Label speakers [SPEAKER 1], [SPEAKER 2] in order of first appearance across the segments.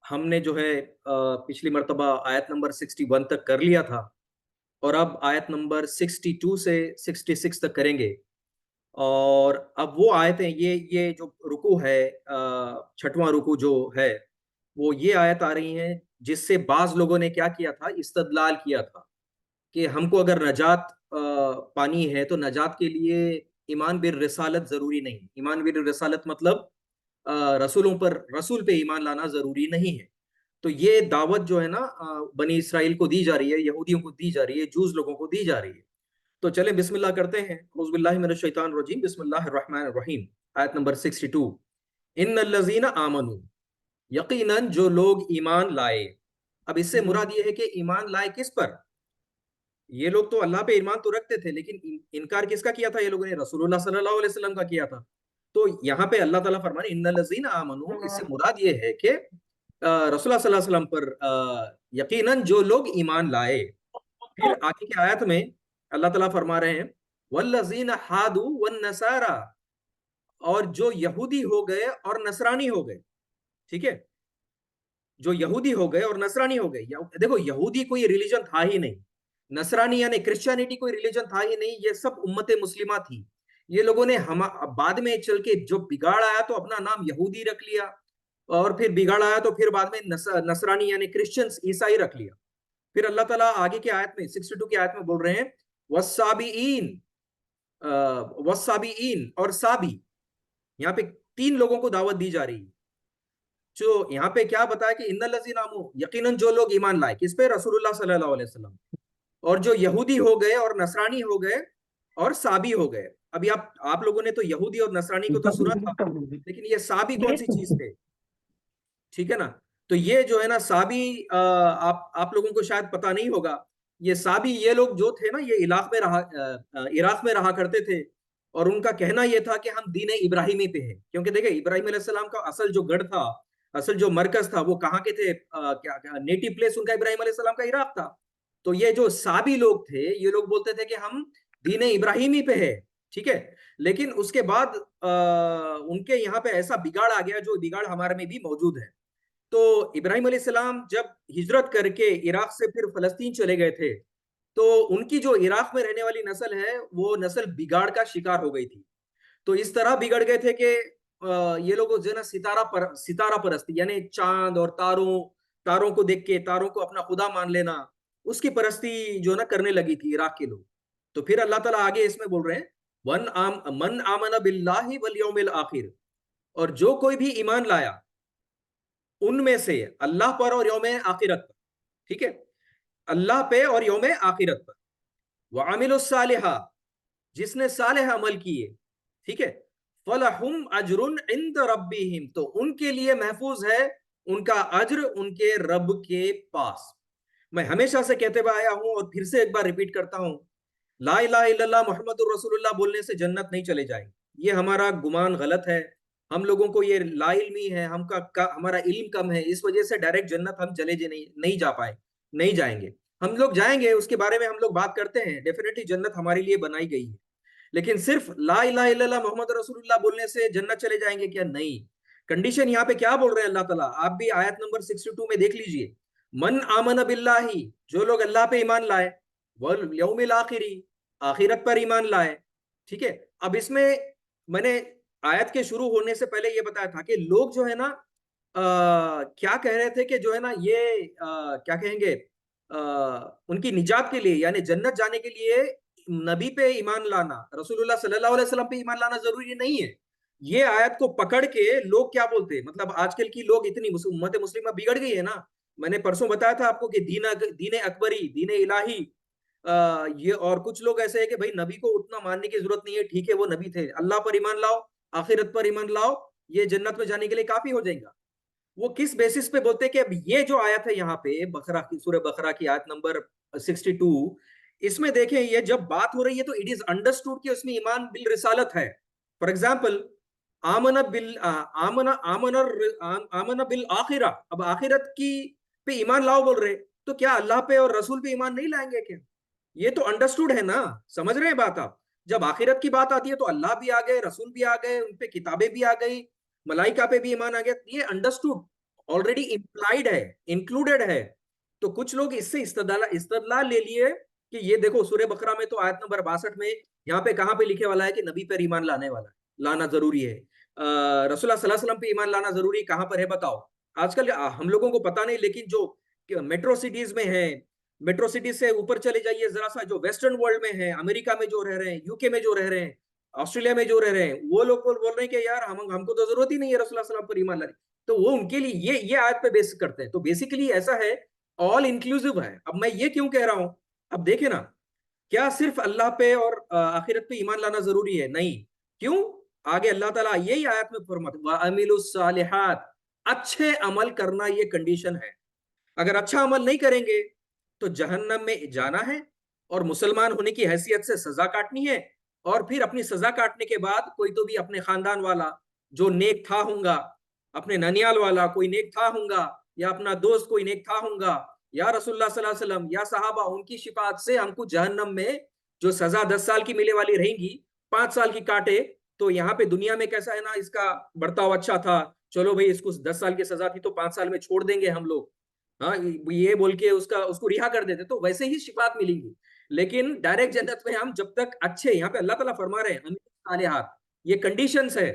[SPEAKER 1] हमने जो है पिछली मर्तबा आयत नंबर 61 तक कर लिया था, और अब आयत नंबर 62 से 66 तक करेंगे। और अब वो आयतें, ये जो रुकू है, छठवां रुकू जो है, वो ये आयत आ रही है जिससे बाज लोगों ने क्या किया था, इस्तदलाल किया था कि हमको अगर नजात पानी है तो नजात के लिए ईमान बिर रिसालत जरूरी नहीं। ईमान बिर रिसालत मतलब रसूलों पर, रसूल पे ईमान लाना जरूरी नहीं है। तो ये दावत जो है ना, बनी इसराइल को दी जा रही है, यहूदियों को दी जा रही है, जूस लोगों को दी जा रही है। तो चले बिस्मिल्लाह करते हैं। औज़ुबिल्लाहि मिनश शैतानिर रजीम, बिस्मिल्लाहिर रहमानिर रहीम। आयत नंबर 62। इन्नल्लज़ीना आमनू, यकीनन जो लोग ईमान लाए। अब इससे मुराद ये है कि ईमान लाए किस पर? ये लोग तो अल्लाह पे ईमान तो रखते थे, लेकिन इनकार किसका किया था? ये लोगों ने रसूलुल्लाह सल्लल्लाहु अलैहि वसल्लम का किया था। तो यहाँ पे अल्लाह ताला फरमा रहे इन्नल्लज़ीना आमनू, इससे मुराद ये है कि रसूलुल्लाह सल्लल्लाहु अलैहि वसल्लम पर यकीनन जो लोग ईमान लाए। फिर आगे की आयत में अल्लाह ताला फरमा रहे हैं वल्लज़ीना हादू वन नसारा, और जो यहूदी हो गए और नसरानी हो गए। ठीक है, जो यहूदी हो गए और नसरानी हो गए। देखो, यहूदी कोई रिलीजन था ही नहीं, नसरानी यानी क्रिश्चियनिटी कोई रिलीजन था ही नहीं, ये सब उम्मत मुस्लिमा थी। ये लोगों ने हम बाद में चल के जो बिगाड़ आया तो अपना नाम यहूदी रख लिया, और फिर बिगाड़ आया तो फिर बाद में नसरानी यानी क्रिश्चियंस, ईसाई रख लिया। फिर अल्लाह ताला आगे की आयत में 62 की आयत में बोल रहे हैं वस्साबीन, वस्साबीन और साबी। यहाँ पे तीन लोगों को दावत दी जा रही है। जो यहाँ पे क्या बताया कि इन्नल्लज़ीना आमनू, यकीनन जो लोग ईमान लाए, किस पे? रसूलुल्लाह सल्लल्लाहु अलैहि वसल्लम। और जो यहूदी हो गए और नसरानी हो गए और साबी हो गए। अभी आप लोगों ने तो यहूदी और नसरानी को तो सुना था, लेकिन ये साबी कौन सी चीज थे? ठीक है ना? तो ये जो है ना साबी, आप लोगों को शायद पता नहीं होगा। ये साबी, ये लोग जो थे ना, ये इराक में रहा करते थे। और उनका कहना ये था कि हम दीन इब्राहिमी पे है, क्योंकि देखिए इब्राहिम अलैहिस्सलाम का असल जो गढ़ था, असल जो मरकज था, वो कहाँ के थे? क्या नेटिव प्लेस उनका इब्राहिम अलैहिस्सलाम का इराक था। तो ये जो साबी लोग थे, ये लोग बोलते थे कि हम दीन इब्राहिमी पे है। ठीक है, लेकिन उसके बाद उनके यहाँ पे ऐसा बिगाड़ आ गया, जो बिगाड़ हमारे में भी मौजूद है। तो इब्राहिम अलैहिस्सलाम जब हिजरत करके इराक से फिर फलस्तीन चले गए थे, तो उनकी जो इराक में रहने वाली नस्ल है, वो नस्ल बिगाड़ का शिकार हो गई थी। तो इस तरह बिगड़ गए थे कि ये लोग जो है ना सितारा परस्ती, यानी चांद और तारों तारों को देख के तारों को अपना खुदा मान लेना, उसकी परस्ती जो है ना करने लगी थी इराक के लोग। तो फिर अल्लाह ताला आगे इसमें बोल रहे हैं मन आमन बिल्लाहि वल यौमिल आखिर, और जो कोई भी ईमान लाया उनमें से अल्लाह पर और यौम आखिरत पर। ठीक है, अल्लाह पे और यौम आखिरत पर। वआमिलुस्सालिहा, जिसने सालेह अमल किए। ठीक है, फलहुम अजरुन इंद रब्बिहिम, तो उनके लिए महफूज है उनका अज्र उनके रब के पास। मैं हमेशा से कहते हुए आया हूं और फिर से एक बार रिपीट करता हूं, ला इलाहा इल्लल्लाह मुहम्मदुर रसूलुल्लाह बोलने से जन्नत नहीं चले जाएंगे। ये हमारा गुमान गलत है। हम लोगों को ये लाइल्मी है, हमारा इल्म कम है, इस वजह से डायरेक्ट जन्नत हम नहीं जा पाए, नहीं जाएंगे। हम लोग जाएंगे, उसके बारे में हम लोग बात करते हैं, डेफिनेटली जन्नत हमारे लिए बनाई गई है। लेकिन सिर्फ ला इलाहा इल्लल्लाह मोहम्मद रसूलुल्लाह बोलने से जन्नत चले जाएंगे क्या? नहीं। कंडीशन यहाँ पे क्या बोल रहे हैं अल्लाह ताला, आप भी आयत नंबर 62 में देख लीजिए। मन आमन बिल्लाही, जो लोग अल्लाह पे ईमान लाए, वल यौमिल आखिरी, आखिरत पर ईमान लाए। ठीक है, अब इसमें मैंने आयत के शुरू होने से पहले ये बताया था कि लोग जो है ना क्या कह रहे थे कि जो है ना ये क्या कहेंगे, उनकी निजात के लिए यानी जन्नत जाने के लिए नबी पे ईमान लाना, रसूलुल्लाह सल्लल्लाहु अलैहि वसल्लम पे ईमान लाना जरूरी नहीं है। ये आयत को पकड़ के लोग क्या बोलते हैं, मतलब आजकल की लोग इतनी उम्मत मुस्लिमा बिगड़ गई है ना। मैंने परसों बताया था आपको कि दीन अकबरी, दीन इलाही, ये और कुछ लोग ऐसे है कि भाई नबी को उतना मानने की जरूरत नहीं है, ठीक है वो नबी थे, अल्लाह पर ईमान लाओ, आखिरत पर ईमान लाओ, ये जन्नत में जाने के लिए काफी हो जाएगा। वो किस बेसिस पे बोलते हैं कि अब ये जो आयत है यहाँ पे बकरा की, सूरह बकरा की आयत नंबर 62, इसमें देखें ये जब बात हो रही है तो इट इज अंडरस्टूड कि उसमें ईमान बिल रिसालत है। फॉर एग्जाम्पल, आमन बिल आखिरा, अब आखिरत की पे ईमान लाओ बोल रहे, तो क्या अल्लाह पे और रसूल पे ईमान नहीं लाएंगे क्या? ये तो अंडरस्टूड है ना, समझ रहे हैं बात आप? जब आखिरत की बात आती है तो अल्लाह भी आ गए, रसूल भी आ गए, उन पे किताबें भी आ गई, मलाइका पे भी ईमान आ गया, ये अंडरस्टूड ऑलरेडी इम्प्लाइड है, इंक्लूडेड है। तो कुछ लोग इससे इस्तदलाल ले लिए कि ये देखो सूरह बकरा में तो आयत नंबर 62 में यहाँ पे कहाँ पे लिखे वाला है कि नबी पर ईमान लाने वाला है, लाना जरूरी है, रसूलुल्लाह सल्लल्लाहु अलैहि वसल्लम पे ईमान लाना जरूरी, कहाँ पर है बताओ। आजकल हम लोगों को पता नहीं, लेकिन जो मेट्रो सिटीज में है, मेट्रो सिटी से ऊपर चले जाइए जरा सा, जो वेस्टर्न वर्ल्ड में है, अमेरिका में जो रह रहे हैं, यूके में जो रह रहे हैं, ऑस्ट्रेलिया में जो रह रहे हैं, वो लोग बोल रहे हैं कि यार हमको तो जरूरत ही नहीं है रसूलुल्लाह सल्लल्लाहु अलैहि वसल्लम पर ईमान लाने। तो वो उनके लिए ये आयत पे बेस करते हैं। तो बेसिकली ऐसा है, ऑल इंक्लूसिव है। अब मैं ये क्यों कह रहा हूं, अब देखे ना, क्या सिर्फ अल्लाह पे और आखिरत पे ईमान लाना जरूरी है? नहीं। क्यों? आगे अल्लाह ताला यही आयत में फरमाते वामिलुस सालिहात, अच्छे अमल करना ये कंडीशन है। अगर अच्छा अमल नहीं करेंगे तो जहन्नम में जाना है, और मुसलमान होने की हैसियत से सजा काटनी है। और फिर अपनी सजा काटने के बाद कोई तो भी अपने खानदान वाला जो नेक था होगा, अपने ननियाल वाला कोई नेक था होगा, या अपना दोस्त कोई नेक था होगा, या रसूलुल्लाह सल्लल्लाहु अलैहि वसल्लम या सहाबा, उनकी शिफात से हमको जहन्नम में जो सजा 10 साल की मिलने वाली रहेगी, 5 साल की काटे। तो यहाँ पे दुनिया में कैसा है ना, इसका बर्ताव अच्छा था, चलो भाई इसको 10 साल की सजा थी तो 5 साल में छोड़ देंगे हम लोग, हाँ ये बोल के उसको रिहा कर देते, तो वैसे ही शिफात मिलेंगी। लेकिन डायरेक्ट जन्नत में हम जब तक अच्छे, यहाँ पे अल्लाह ताला फरमा रहे हैं अमीन सालिहात, ये कंडीशंस है,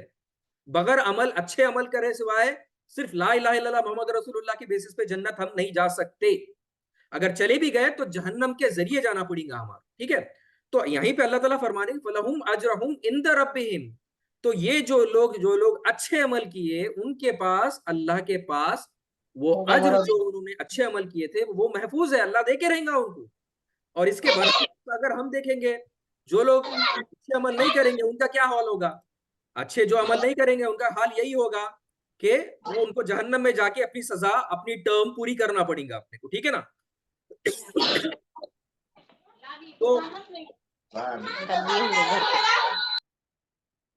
[SPEAKER 1] बगैर अमल अच्छे अमल करे सिवाय सिर्फ ला इलाहा इल्लल्लाह मोहम्मद रसूलुल्लाह की बेसिस पे जन्नत हम नहीं जा सकते। अगर चले भी गए तो जहन्नम के जरिए जाना पड़ेगा हमारा, ठीक है। तो यहीं पे अल्लाह ताला फरमा रहे हैं फलहुम अजरहुम इंद रब्बिहिम, तो ये जो लोग अच्छे अमल किए उनके पास, अल्लाह के पास वो अज्र जो उन्होंने अच्छे अमल किए थे वो महफूज है, अल्लाह देके रहेगा उनको। और इसके बरखुलाफ अगर हम देखेंगे, जो लोग अच्छे अमल नहीं करेंगे उनका क्या हाल होगा? अच्छे जो अमल नहीं करेंगे उनका हाल यही होगा कि वो उनको जहन्नम में जाके अपनी सजा, अपनी टर्म पूरी करना पड़ेगा अपने को, ठीक है ना। तो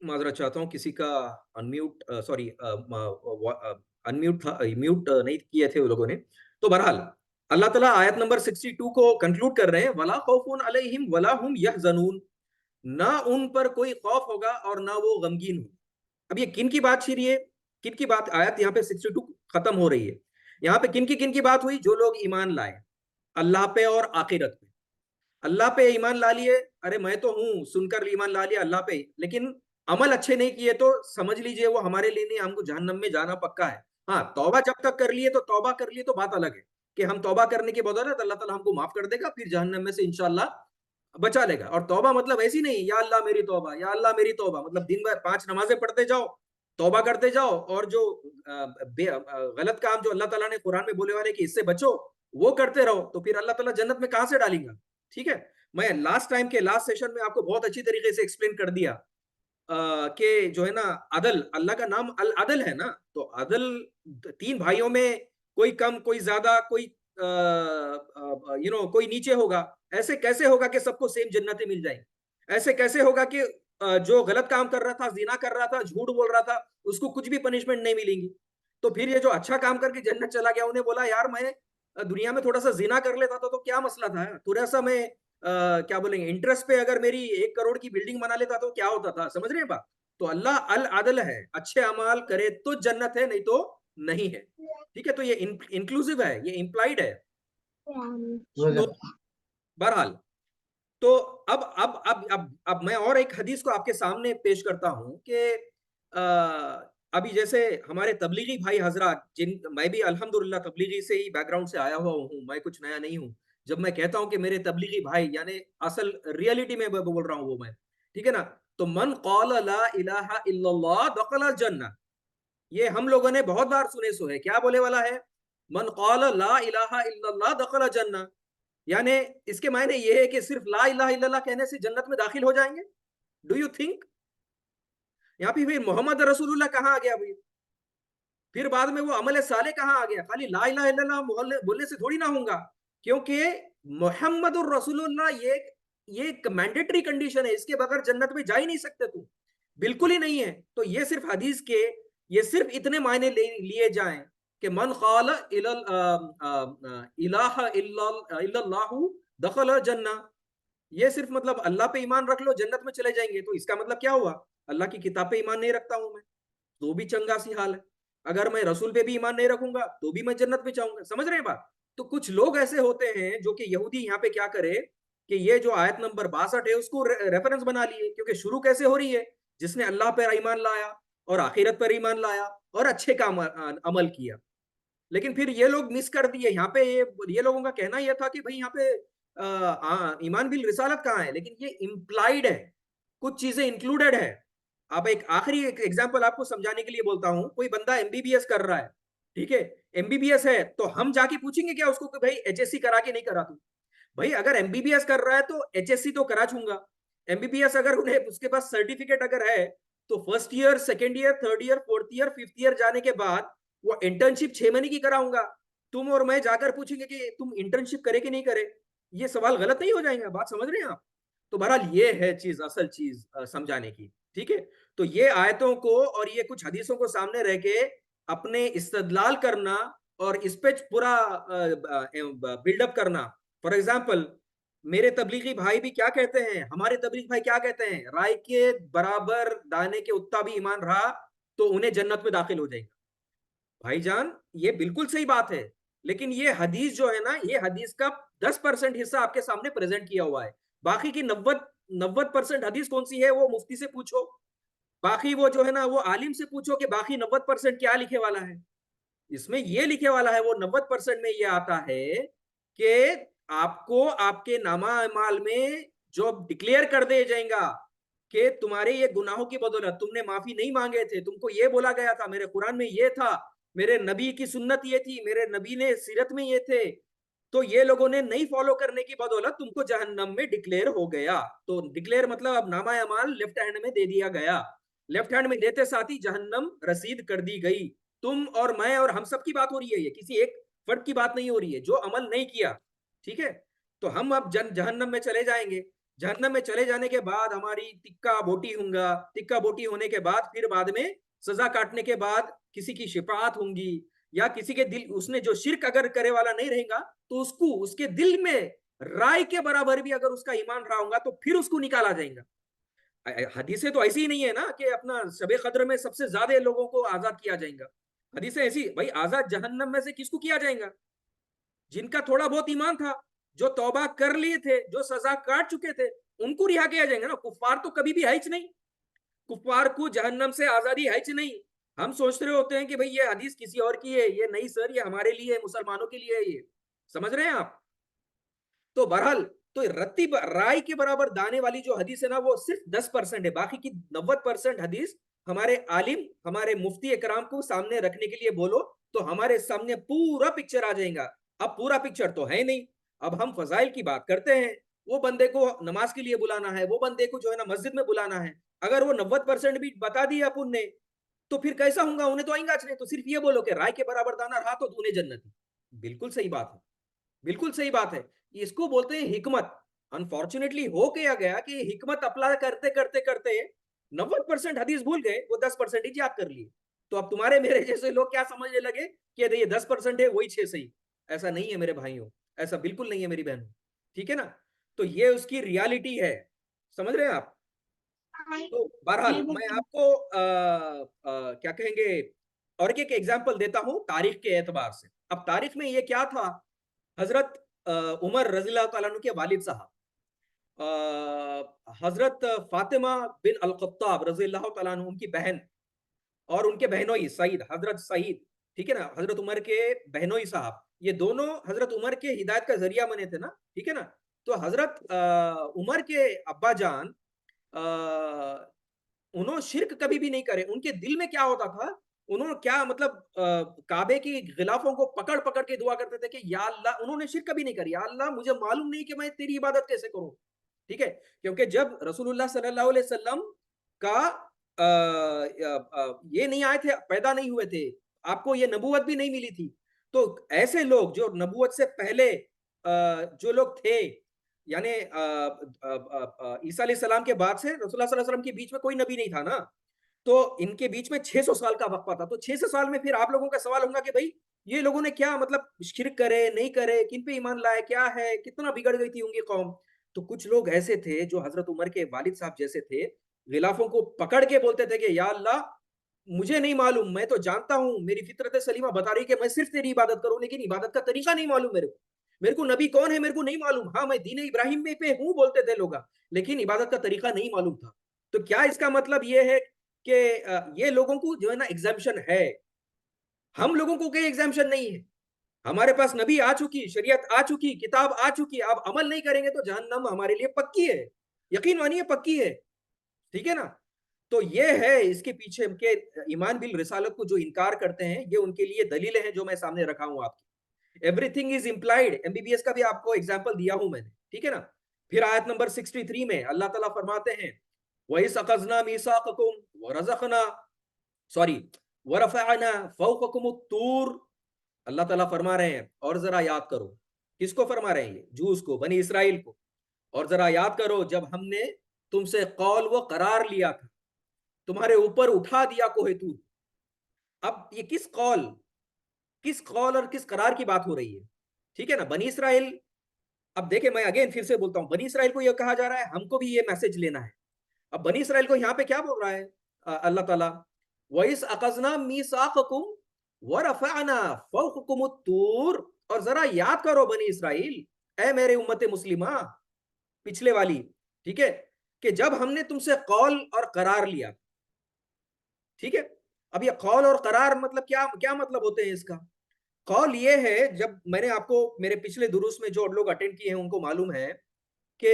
[SPEAKER 1] माजरा चाहता हूँ, किसी का अनम्यूट, सॉरी अनम्यूट था, म्यूट नहीं किए थे वो लोगों ने। तो बहरहाल अल्लाह ताला आयत नंबर 62 को कंक्लूड कर रहे हैं, वला खौफुन अलैहिम वला हुम यहज़नून, ना उन पर कोई खौफ होगा और ना वो गमगीन हो। अब ये किन की बात छीन रही है, किन की बात, आयत यहाँ पे 62 खत्म हो रही है। यहाँ पे किन की बात हुई? जो लोग ईमान लाए अल्लाह पे और आखिरत पे। अल्लाह पे ईमान ला लिए, अरे मैं तो हूं सुनकर ईमान ला लिया अल्लाह पे, लेकिन अमल अच्छे नहीं किए तो समझ लीजिए वो हमारे लिए नहीं, हमको जहन्नम में जाना पक्का है। हाँ, तौबा जब तक कर लिए तो तौबा कर लिए तो बात अलग है कि हम तौबा करने की बदौलत अल्लाह ताला हमको माफ कर देगा, फिर जहन्नम में से इंशाल्लाह बचा लेगा। और तौबा मतलब ऐसी नहीं या अल्लाह मेरी तौबा, या अल्लाह मेरी तौबा, मतलब दिन भर 5 नमाजें पढ़ते जाओ, तौबा करते जाओ, और जो गलत काम जो अल्लाह ताला ने कुरान में बोले वाले कि इससे बचो, वो करते रहो, तो फिर अल्लाह ताला जन्नत में कहां से डालेगा? ठीक है। मैं लास्ट टाइम के लास्ट सेशन में आपको बहुत अच्छी तरीके से एक्सप्लेन कर दिया कि जो है ना, अदल, अल्लाह का नाम अल अदल है ना। तो अदल, 3 भाइयों में कोई कम कोई ज्यादा, कोई कोई नीचे होगा। ऐसे कैसे होगा कि सबको सेम जन्नतें मिल जाएंगी? ऐसे कैसे होगा कि जो गलत काम कर रहा था, जिना कर रहा था, झूठ बोल रहा था, उसको कुछ भी पनिशमेंट नहीं मिलेंगी? तो फिर ये जो अच्छा काम करके जन्नत चला गया, उन्हें बोला यार मैं दुनिया में थोड़ा सा जिना कर लेता था तो क्या मसला था, थोड़ा सा मैं क्या बोलेंगे इंटरेस्ट पे अगर मेरी 1 करोड़ की बिल्डिंग बना लेता तो क्या होता था? समझ रहे हैं बात? तो अल्लाह अल अदल है, अच्छे अमाल करे तो जन्नत है, नहीं तो नहीं है। ठीक है, तो ये इंक्लूसिव है, ये इम्प्लाइड है। तो बहरहाल, तो अब मैं और एक हदीस को आपके सामने पेश करता हूं कि अभी जैसे हमारे तबलीगी भाई हजरात, जिन, मैं भी अल्हम्दुलिल्लाह तबलीगी से ही बैकग्राउंड से आया हुआ हूँ, मैं कुछ नया नहीं हूँ। जब मैं कहता हूं कि मेरे तबलीगी भाई, यानी असल रियलिटी में बोल रहा हूँ वो मैं, ठीक है ना। तो मन क़ाल ला इलाहा इल्लल्लाह दखल जन्नह, ये हम लोगों ने बहुत बार सुने सो है, क्या बोले वाला है? मन क़ाल ला इलाहा इल्लल्लाह दखल जन्नह, यानी इसके मायने ये है कि सिर्फ ला इलाहा इल्लल्लाह कहने से जन्नत में दाखिल हो जाएंगे? Do you think? यहाँ पे फिर मोहम्मद रसूलुल्लाह कहाँ आ गया भाई? फिर बाद में वो अमल साले कहाँ आ गया? खाली ला इलाहा इल्लल्लाह बोलने से थोड़ी ना होगा, क्योंकि मोहम्मद रसूलुल्लाह ये एक मैंडेटरी कंडीशन है, इसके बगैर जन्नत में जा ही नहीं सकते तुम, बिल्कुल ही नहीं है। तो ये सिर्फ हदीस के, ये सिर्फ इतने मायने लिए जाएं कि मन क़ाल इलाहा इल्लल्लाहु दखल जन्नह, ये सिर्फ मतलब अल्लाह पे ईमान रख लो जन्नत में चले जाएंगे। तो इसका मतलब क्या हुआ? अल्लाह की किताब पे ईमान नहीं रखता हूं मैं, तो भी चंगा सी हाल है। अगर मैं रसूल पे भी ईमान नहीं रखूंगा तो भी मैं जन्नत में जाऊंगा। समझ रहे हैं बात? तो कुछ लोग ऐसे होते हैं जो कि यहूदी यहाँ पे क्या करे कि ये जो आयत नंबर 62 है उसको रेफरेंस बना लिए, क्योंकि शुरू कैसे हो रही है, जिसने अल्लाह पर ईमान लाया और आखिरत पर ईमान लाया और अच्छे काम अमल किया। लेकिन फिर ये लोग मिस कर दिए यहाँ पे, ये लोगों का कहना यह था कि भाई यहाँ पे ईमान बिल रिसालत कहाँ है, लेकिन ये इम्प्लाइड है, कुछ चीजें इंक्लूडेड है। अब एक आखिरी एक एग्जांपल आपको समझाने के लिए बोलता हूं। कोई बंदा एमबीबीएस कर रहा है, ठीक है, एमबीबीएस है, तो हम जाके पूछेंगे क्या उसको कि भाई एचएससी करा के नहीं करा तू? भाई अगर एमबीबीएस कर रहा है तो एचएससी तो करा चूंगा। एमबीबीएस अगर उन्हें उसके पास सर्टिफिकेट अगर है तो first year, second year, third year, fourth year, fifth year जाने के बाद वो इंटर्नशिप 6 महीने की कराऊंगा। तुम और मैं जाकर पूछेंगे कि तुम इंटर्नशिप करे कि नहीं करे, ये सवाल गलत नहीं हो जाएगा? बात समझ रहे हैं आप? तो बहरहाल ये है चीज, असल चीज समझाने की। ठीक है, तो ये आयतों को और ये कुछ हदीसों को सामने रह के अपने इस्तदलाल करना और इस पे पूरा बिल्डअप करना। फॉर एग्जाम्पल, मेरे तबलीगी भाई भी क्या कहते हैं, हमारे तबलीगी भाई क्या कहते हैं, राय के बराबर दाने के उत्ता भी ईमान रहा तो उन्हें जन्नत में दाखिल हो जाएगा। भाईजान ये बिल्कुल सही बात है, लेकिन ये हदीस जो है ना, ये हदीस का 10% हिस्सा आपके सामने प्रेजेंट किया हुआ है। बाकी की 90% हदीस कौन सी है वो मुफ्ती से पूछो, बाकी वो जो है ना वो आलिम से पूछो कि बाकी 90% क्या लिखे वाला है। इसमें ये लिखे वाला है, वो 90% में ये आता है कि आपको आपके नामा अमाल में जो डिक्लेयर कर दिया जाएगा कि तुम्हारे ये गुनाहों की बदौलत तुमने माफी नहीं मांगे थे, तुमको ये बोला गया था, मेरे कुरान में ये था, मेरे नबी की सुन्नत ये थी, मेरे नबी ने सीरत में ये थे, तो ये लोगों ने नहीं फॉलो करने की बदौलत तुमको जहन्नम में डिक्लेयर हो गया। तो डिक्लेयर मतलब अब नामा अमाल लेफ्ट हैंड में दे दिया गया, लेफ्ट हैंड में देते साथ ही जहन्नम रसीद कर दी गई। तुम और मैं और हम सब की बात हो रही है, ये किसी एक फर्द की बात नहीं हो रही है जो अमल नहीं किया। ठीक है, तो हम अब जहन्नम में चले जाएंगे। जहन्नम में चले जाने के बाद हमारी तिक्का बोटी होगा, तिक्का बोटी होने के बाद फिर बाद में सजा काटने के बाद किसी की शिफात होंगी, या किसी के दिल, उसने जो शिरक अगर करे वाला नहीं रहेगा तो उसको उसके दिल में राय के बराबर भी अगर उसका ईमान रहा होगा तो फिर उसको निकाला जाएगा। हदीसें तो ऐसी ही नहीं है ना कि अपना शबे कद्र में सबसे ज्यादा लोगों को आजाद किया जाएगा। हदीसें ऐसी, भाई आजाद जहन्नम में से किसको किया जाएगा? जिनका थोड़ा बहुत ईमान था, जो तौबा कर लिए थे, जो सजा काट चुके थे, उनको रिहा किया जाएगा ना। कुफार तो कभी भी है ही नहीं, कुफार को जहन्नम से आजादी है ही नहीं। हम सोच रहे होते हैं कि भाई ये हदीस किसी और की है, ये नहीं सर, ये हमारे लिए, मुसलमानों के लिए है ये। समझ रहे हैं आप? तो बहरहाल, तो रत्ती राय के बराबर दाने वाली जो हदीस है ना वो सिर्फ 10% है, बाकी की 90% हदीस हमारे आलिम, हमारे मुफ्ती एकराम को सामने रखने के लिए बोलो तो हमारे सामने पूरा पिक्चर आ जाएगा। अब पूरा पिक्चर तो है नहीं, अब हम फजाइल की बात करते हैं। वो बंदे को नमाज के लिए बुलाना है, वो बंदे को जो है ना मस्जिद में बुलाना है, अगर वो 90% भी बता दिया अपन ने तो फिर कैसा होगा? उन्हें तो आएंगा नहीं। तो सिर्फ ये बोलो कि राय के बराबर दाना रहा तो तूने जन्नती। बिल्कुल सही बात है, बिल्कुल सही बात है। इसको बोलते हैं हिकमत। अनफॉर्चुनेटली हो क्या गया कि हिकमत अप्लाई करते करते करते 90% हदीस भूल गए, वो 10% ही याद कर लिए। तो अब तुम्हारे मेरे जैसे लोग क्या समझने लगे कि ये 10% है वही 6 सही। ऐसा नहीं है मेरे भाइयों, ऐसा बिल्कुल नहीं है मेरी बहनों। ठीक है ना? तो ये उसकी रियलिटी है। समझ रहे हैं आप? तो बहरहाल मैं आपको क्या कहेंगे, और एक एग्जाम्पल देता हूं तारीख के एतबार से। अब तारीख में ये क्या था, हजरत उमर रजी अल्लाह तआला अन्हु के वालिद साहब हजरत फातिमा बिन अल खत्ताब रजी अल्लाह तआला अन्हु, उनकी बहन और उनके बहनोई सईद, हजरत सईद, ठीक है ना, हजरत उमर के बहनोई साहब, ये दोनों हजरत उमर के हिदायत का जरिया बने थे ना। ठीक है ना? तो हजरत उमर के अब्बा जान, उन्होंने शिरक कभी भी नहीं करे। उनके दिल में क्या होता था, उन्होंने क्या मतलब काबे की गिलाफों को पकड़ पकड़ के दुआ करते थे कि या अल्लाह, उन्होंने शिरक कभी नहीं करी, या अल्लाह मुझे मालूम नहीं कि मैं तेरी इबादत कैसे करूं। ठीक है, क्योंकि जब रसूलुल्लाह सल्लल्लाहु अलैहि वसल्लम का ये नहीं आए थे, पैदा नहीं हुए थे, आपको ये नबूवत भी नहीं मिली थी, तो ऐसे लोग जो नबूवत से पहले जो लोग थे, यानी ईसा अलैहिस्सलाम के बाद से रसूलुल्लाह सल्लल्लाहु अलैहि वसल्लम के बीच में कोई नबी नहीं था ना, तो इनके बीच में 600 साल का वक्फा था। तो 600 साल में फिर आप लोगों का सवाल होगा कि भाई ये लोगों ने क्या मतलब शिरक करे नहीं करे, किन पे ईमान लाए, क्या है, कितना बिगड़ गई थी उनकी कौम। तो कुछ लोग ऐसे थे जो हजरत उमर के वालिद साहब जैसे थे, गिलाफों को पकड़ के बोलते थे कि या अल्लाह मुझे नहीं मालूम, मैं तो जानता हूं, मेरी फितरत सलीमा बता रही है कि मैं सिर्फ तेरी इबादत करूं, लेकिन इबादत का तरीका नहीं मालूम मेरे को नबी कौन है मेरे को नहीं मालूम। हाँ, मैं दीन इब्राहिम में पे हूं बोलते थे लोग, लेकिन इबादत का तरीका नहीं मालूम था। तो क्या इसका मतलब ये है कि ये लोगों को जो है ना एग्जाम्शन है? हम लोगों को कोई एग्जाम्शन नहीं है। हमारे पास नबी आ चुकी, शरीयत आ चुकी, किताब आ चुकी, आप अमल नहीं करेंगे तो जहन्नम हमारे लिए पक्की है, यकीन मानिए पक्की है। ठीक है ना? तो ये है इसके पीछे के ईमान बिल रिसालत को जो इनकार करते हैं, ये उनके लिए दलीलें हैं जो मैं सामने रखा हूं आपकी। एवरीथिंग इज इम्प्लाइड, एमबीबीएस का भी आपको एग्जांपल दिया हूं मैंने। ठीक है ना? फिर आयत नंबर 63 में अल्लाह ताला फरमाते हैं, वही सकजना मीसाकुम वरज़कना, सॉरी, वरफ़अना फौककुम तूर। अल्लाह ताला फरमा रहे हैं और जरा याद करो, किसको फरमा रहे हैं? ये जूस को, बनी इसराइल को। और जरा याद करो जब हमने तुमसे कौल व करार लिया था, तुम्हारे ऊपर उठा दिया कोहे तूर। अब ये किस कौल और किस करार की बात हो रही है? ठीक है ना? बनी इसराइल, अब देखे, मैं अगेन फिर से बोलता हूं, बनी इसराइल को यह कहा जा रहा है, हमको भी ये मैसेज लेना है। अब बनी इसराइल को यहां पे क्या बोल रहा है अल्लाह ताला? वइस अखजना मीसाकुम व रफअना फौककुम तूर। और जरा याद करो बनी इसराइल, ए मेरे उम्मत मुस्लिमा, पिछले वाली, ठीक है, कि जब हमने तुमसे कौल और करार लिया। ठीक है? अब ये कौल और करार मतलब क्या क्या मतलब होते हैं इसका? कौल ये है, जब मैंने आपको मेरे पिछले दुरूस में जो लोग अटेंड किए हैं उनको मालूम है कि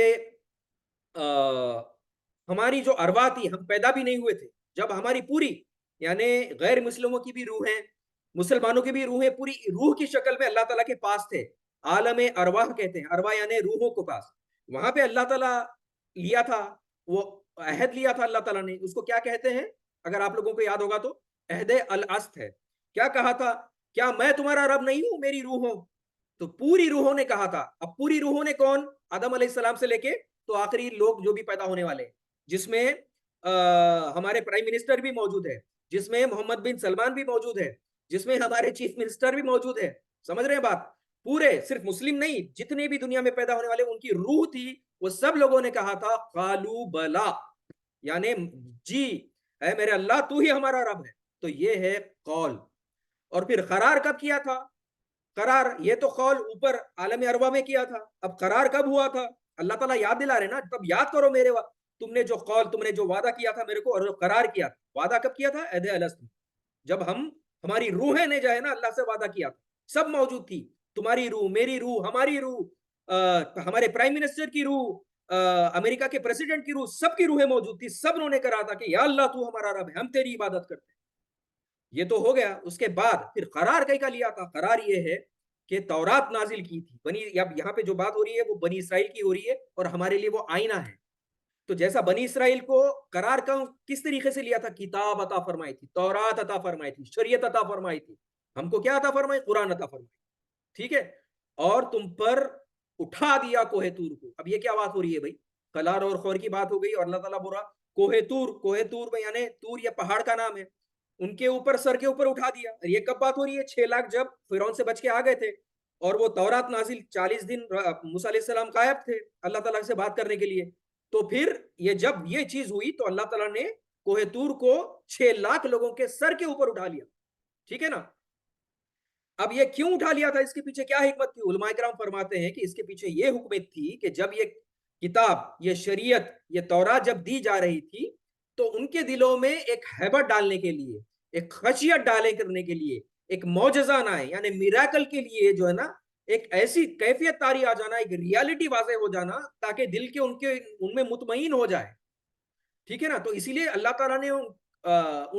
[SPEAKER 1] हमारी जो अरवा थी, हम पैदा भी नहीं हुए थे जब हमारी पूरी, यानी गैर मुस्लिमों की भी रूह है, मुसलमानों की भी रूह है, पूरी रूह की शक्ल में अल्लाह ताला के पास थे। आलम अरवाह कहते हैं, अरवा यानी रूहों को पास। वहां पे अल्लाह ताला लिया था, वो अहद लिया था अल्लाह ताला ने, उसको क्या कहते हैं? अगर आप लोगों को याद होगा तो अहद अल अस्त है। क्या कहा था? क्या मैं तुम्हारा रब नहीं हूं मेरी रूहों? तो पूरी रूहों ने कहा था। अब पूरी रूहों ने कौन? आदम अलैहिस्सलाम से लेके तो आखिरी लोग जो भी पैदा होने वाले, जिसमें हमारे प्राइम मिनिस्टर भी मौजूद है, जिसमें मोहम्मद बिन सलमान भी मौजूद है, जिसमें हमारे चीफ मिनिस्टर भी मौजूद है। समझ रहे हैं बात? पूरे, सिर्फ मुस्लिम नहीं, जितने भी दुनिया में पैदा होने वाले उनकी रूह थी, वो सब लोगों ने कहा था कालू बला, यानी जी, है मेरे अल्लाह तू ही हमारा रब है। तो ये है कौल। और फिर करार कब किया था? करार, ये तो कौल ऊपर आलम अरवा में किया था, अब करार कब हुआ था? अल्लाह ताला याद दिला रहे ना, तब याद करो मेरे तुमने जो कौल, तुमने जो वादा किया था मेरे को और जो करार किया था। वादा कब किया था? अहद अलस्त में, जब हम, हमारी रूहें ने जो है ना अल्लाह से वादा किया था, सब मौजूद थी, तुम्हारी रूह, मेरी रूह, हमारी रूह, हमारे प्राइम मिनिस्टर की रूह, अमेरिका के प्रेसिडेंट की रूह, सबकी रूहें मौजूद थी। सब उन्होंने कहा था कि या अल्लाह तू हमारा रब है, हम तेरी इबादत करते हैं। ये तो हो गया। उसके बाद फिर करार कई का लिया था? करार ये है कि तौरात नाजिल की थी बनी, अब यहाँ पे जो बात हो रही है वो बनी इसराइल की हो रही है, और हमारे लिए वो आईना है। तो जैसा बनी इसराइल को करार का किस तरीके से लिया था? किताब अता फरमाई थी, तौरात अता फरमाई थी, शरीयत अता फरमाई थी। हमको क्या अता फरमाई? कुरान अता फरमाई। ठीक है? और तुम पर उठा दिया कोहे तूर को। अब ये क्या बात हो रही है भाई? कलार और खौर की बात हो गई, और अल्लाह ताला बोला कोहे तूर, कोहे तूर में यानी तूर ये पहाड़ का नाम है, उनके ऊपर, सर के ऊपर उठा दिया। और ये कब बात हो रही है? 6 लाख जब फिरौन से बच के आ गए थे, और वो तौरात नाजिल 40 दिन मूसा अलैहिस्सलाम गायब थे अल्लाह ताला से बात करने के लिए। तो फिर ये जब ये चीज हुई तो अल्लाह ताला ने कोहे तूर को 6 लाख लोगों के सर के ऊपर उठा लिया। ठीक है ना? अब ये क्यों उठा लिया था? इसके पीछे क्या हिकमत थी? उलमाए किराम फरमाते हैं कि इसके पीछे ये हुकमत थी कि जब ये किताब, ये शरीयत, ये तौरात जब दी जा रही थी, तो उनके दिलों में एक हैबत डालने के लिए, एक खशियत डाले करने के लिए, एक मौजजा ना है, यानी मिराकल के लिए जो है ना, एक ऐसी कैफियत तारी आ जाना, एक रियलिटी वाजे हो जाना, ताकि दिल के उनके उनमें मुतमईन हो जाए। ठीक है ना? तो इसीलिए अल्लाह ताला ने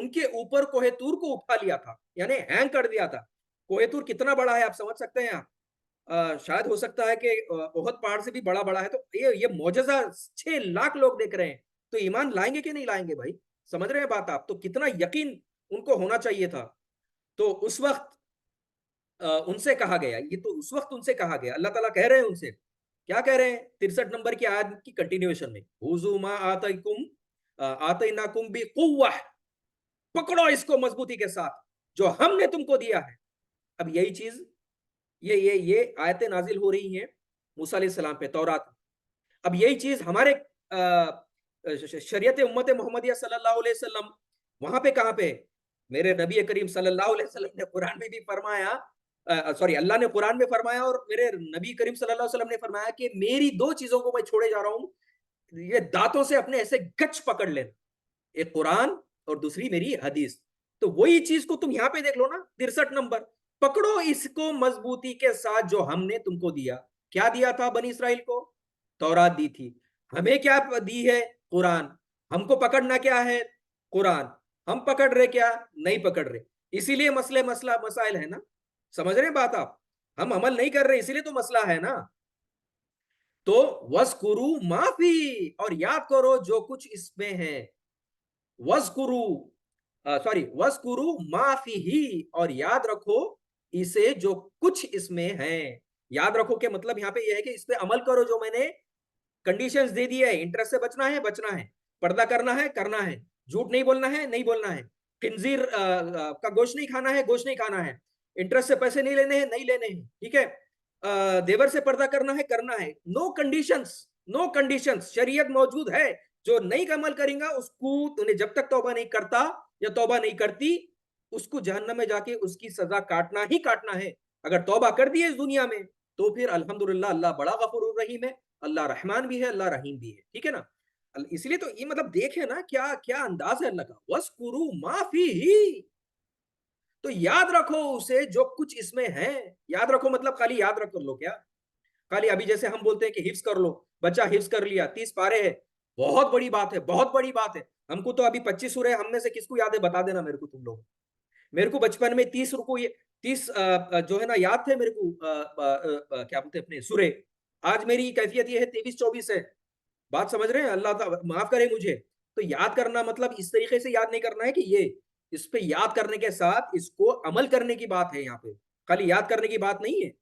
[SPEAKER 1] उनके ऊपर कोहे तूर को उठा लिया था, यानी हैंग कर दिया था। कोहे तूर कितना बड़ा है आप समझ सकते हैं आप? शायद हो सकता है कि ओहद पहाड़ से भी बड़ा बड़ा है। तो ये मौजजा 6 लाख लोग देख रहे हैं, तो ईमान लाएंगे कि नहीं लाएंगे भाई? समझ रहे हैं बात आप? तो कितना यकीन उनको होना चाहिए था। तो उस वक्त उनसे कहा गया, ये तो उस वक्त उनसे कहा गया, अल्लाह ताला कह रहे हैं उनसे, क्या कह रहे हैं? 63 नंबर की आयत की कंटिन्यूएशन में, हुजू मा आतैकुम आतैनाकुम बिकुव्वा, पकड़ो इसको मजबूती के साथ जो हमने तुमको दिया है। अब यही चीज, ये आयतें नाजिल हो रही हैं मूसा अलैहि सलाम पे, तौरात। अब यही चीज हमारे शरीयत उम्मत मोहम्मदिया सल्लल्लाहु अलैहि वसल्लम, वहां पे कहां पे? मेरे नबी करीम सल्लल्लाहु अलैहि वसल्लम ने कुरान में भी फरमाया, सॉरी, अल्लाह ने कुरान में फरमाया और मेरे नबी करीम सल्लल्लाहु अलैहि वसल्लम ने फरमाया कि मेरी दो चीजों को मैं छोड़े जा रहा हूं, ये दांतों से अपने ऐसे गच पकड़ लेना, एक कुरान और दूसरी मेरी हदीस। तो वही चीज को तुम यहां पे देख लो ना, 63 नंबर, पकड़ो इसको मजबूती के साथ जो हमने तुमको दिया। क्या दिया था बनी इसराइल को? तौरात दी थी। हमें क्या दी है? कुरान। हमको पकड़ना क्या है? कुरान। हम पकड़ रहे क्या? नहीं पकड़ रहे। इसीलिए मसले मसला मसाइल है ना, समझ रहे हैं बात आप? हम अमल नहीं कर रहे इसीलिए तो मसला है ना। तो वस्कुरु माफी, और याद करो जो कुछ इसमें है। वस्कुरु, सॉरी, वस्कुरु माफी ही, और याद रखो इसे जो कुछ इसमें है। याद रखो के मतलब यहाँ पे यह है कि इस पे अमल करो, जो मैंने कंडीशंस दे दी है। इंटरेस्ट से बचना है, बचना है। पर्दा करना है, करना है। झूठ नहीं बोलना है, नहीं बोलना है। खिंजीर का गोश्त नहीं खाना है, गोश्त नहीं खाना है। इंटरेस्ट से पैसे नहीं लेने हैं, नहीं लेने हैं, ठीक है। देवर से पर्दा करना है, करना है। नो कंडीशंस, नो कंडीशंस, शरीयत मौजूद है। जो नहीं अमल करेगा उसको, तूने जब तक तौबा नहीं करता या तौबा नहीं करती, उसको जहन्नम में जाके उसकी सजा काटना ही काटना है। अगर तौबा कर दी है इस दुनिया में तो फिर अल्हम्दुलिल्लाह, अल्लाह बड़ा गफूर रहीम है, अल्लाह रहमान भी है, अल्लाह रहीम भी है, ठीक है ना। इसलिए तो ये मतलब देखे ना क्या क्या अंदाज है अल्लाह का, वस्कुरु माफी ही। तो याद रखो उसे जो कुछ इसमें है। याद रखो मतलब खाली याद रख कर लो क्या? खाली अभी जैसे हम बोलते हैं कि हिफ्स कर लो, बच्चा हिफ्स कर लिया, 30 पारे है, बहुत बड़ी बात है, बहुत बड़ी बात है। हमको तो अभी 25 सूरह हम में से किसको याद है? बता देना मेरे को तुम लोग। मेरे को बचपन में 30 रुको, ये 30 जो है ना याद थे मेरे को, क्या बोलते हैं अपने सूरह। आज मेरी कैफियत ये है 23-24 है। बात समझ रहे हैं? अल्लाह माफ करे मुझे। तो याद करना मतलब इस तरीके से याद नहीं करना है कि ये, इस पे याद करने के साथ इसको अमल करने की बात है यहाँ पे, खाली याद करने की बात नहीं है।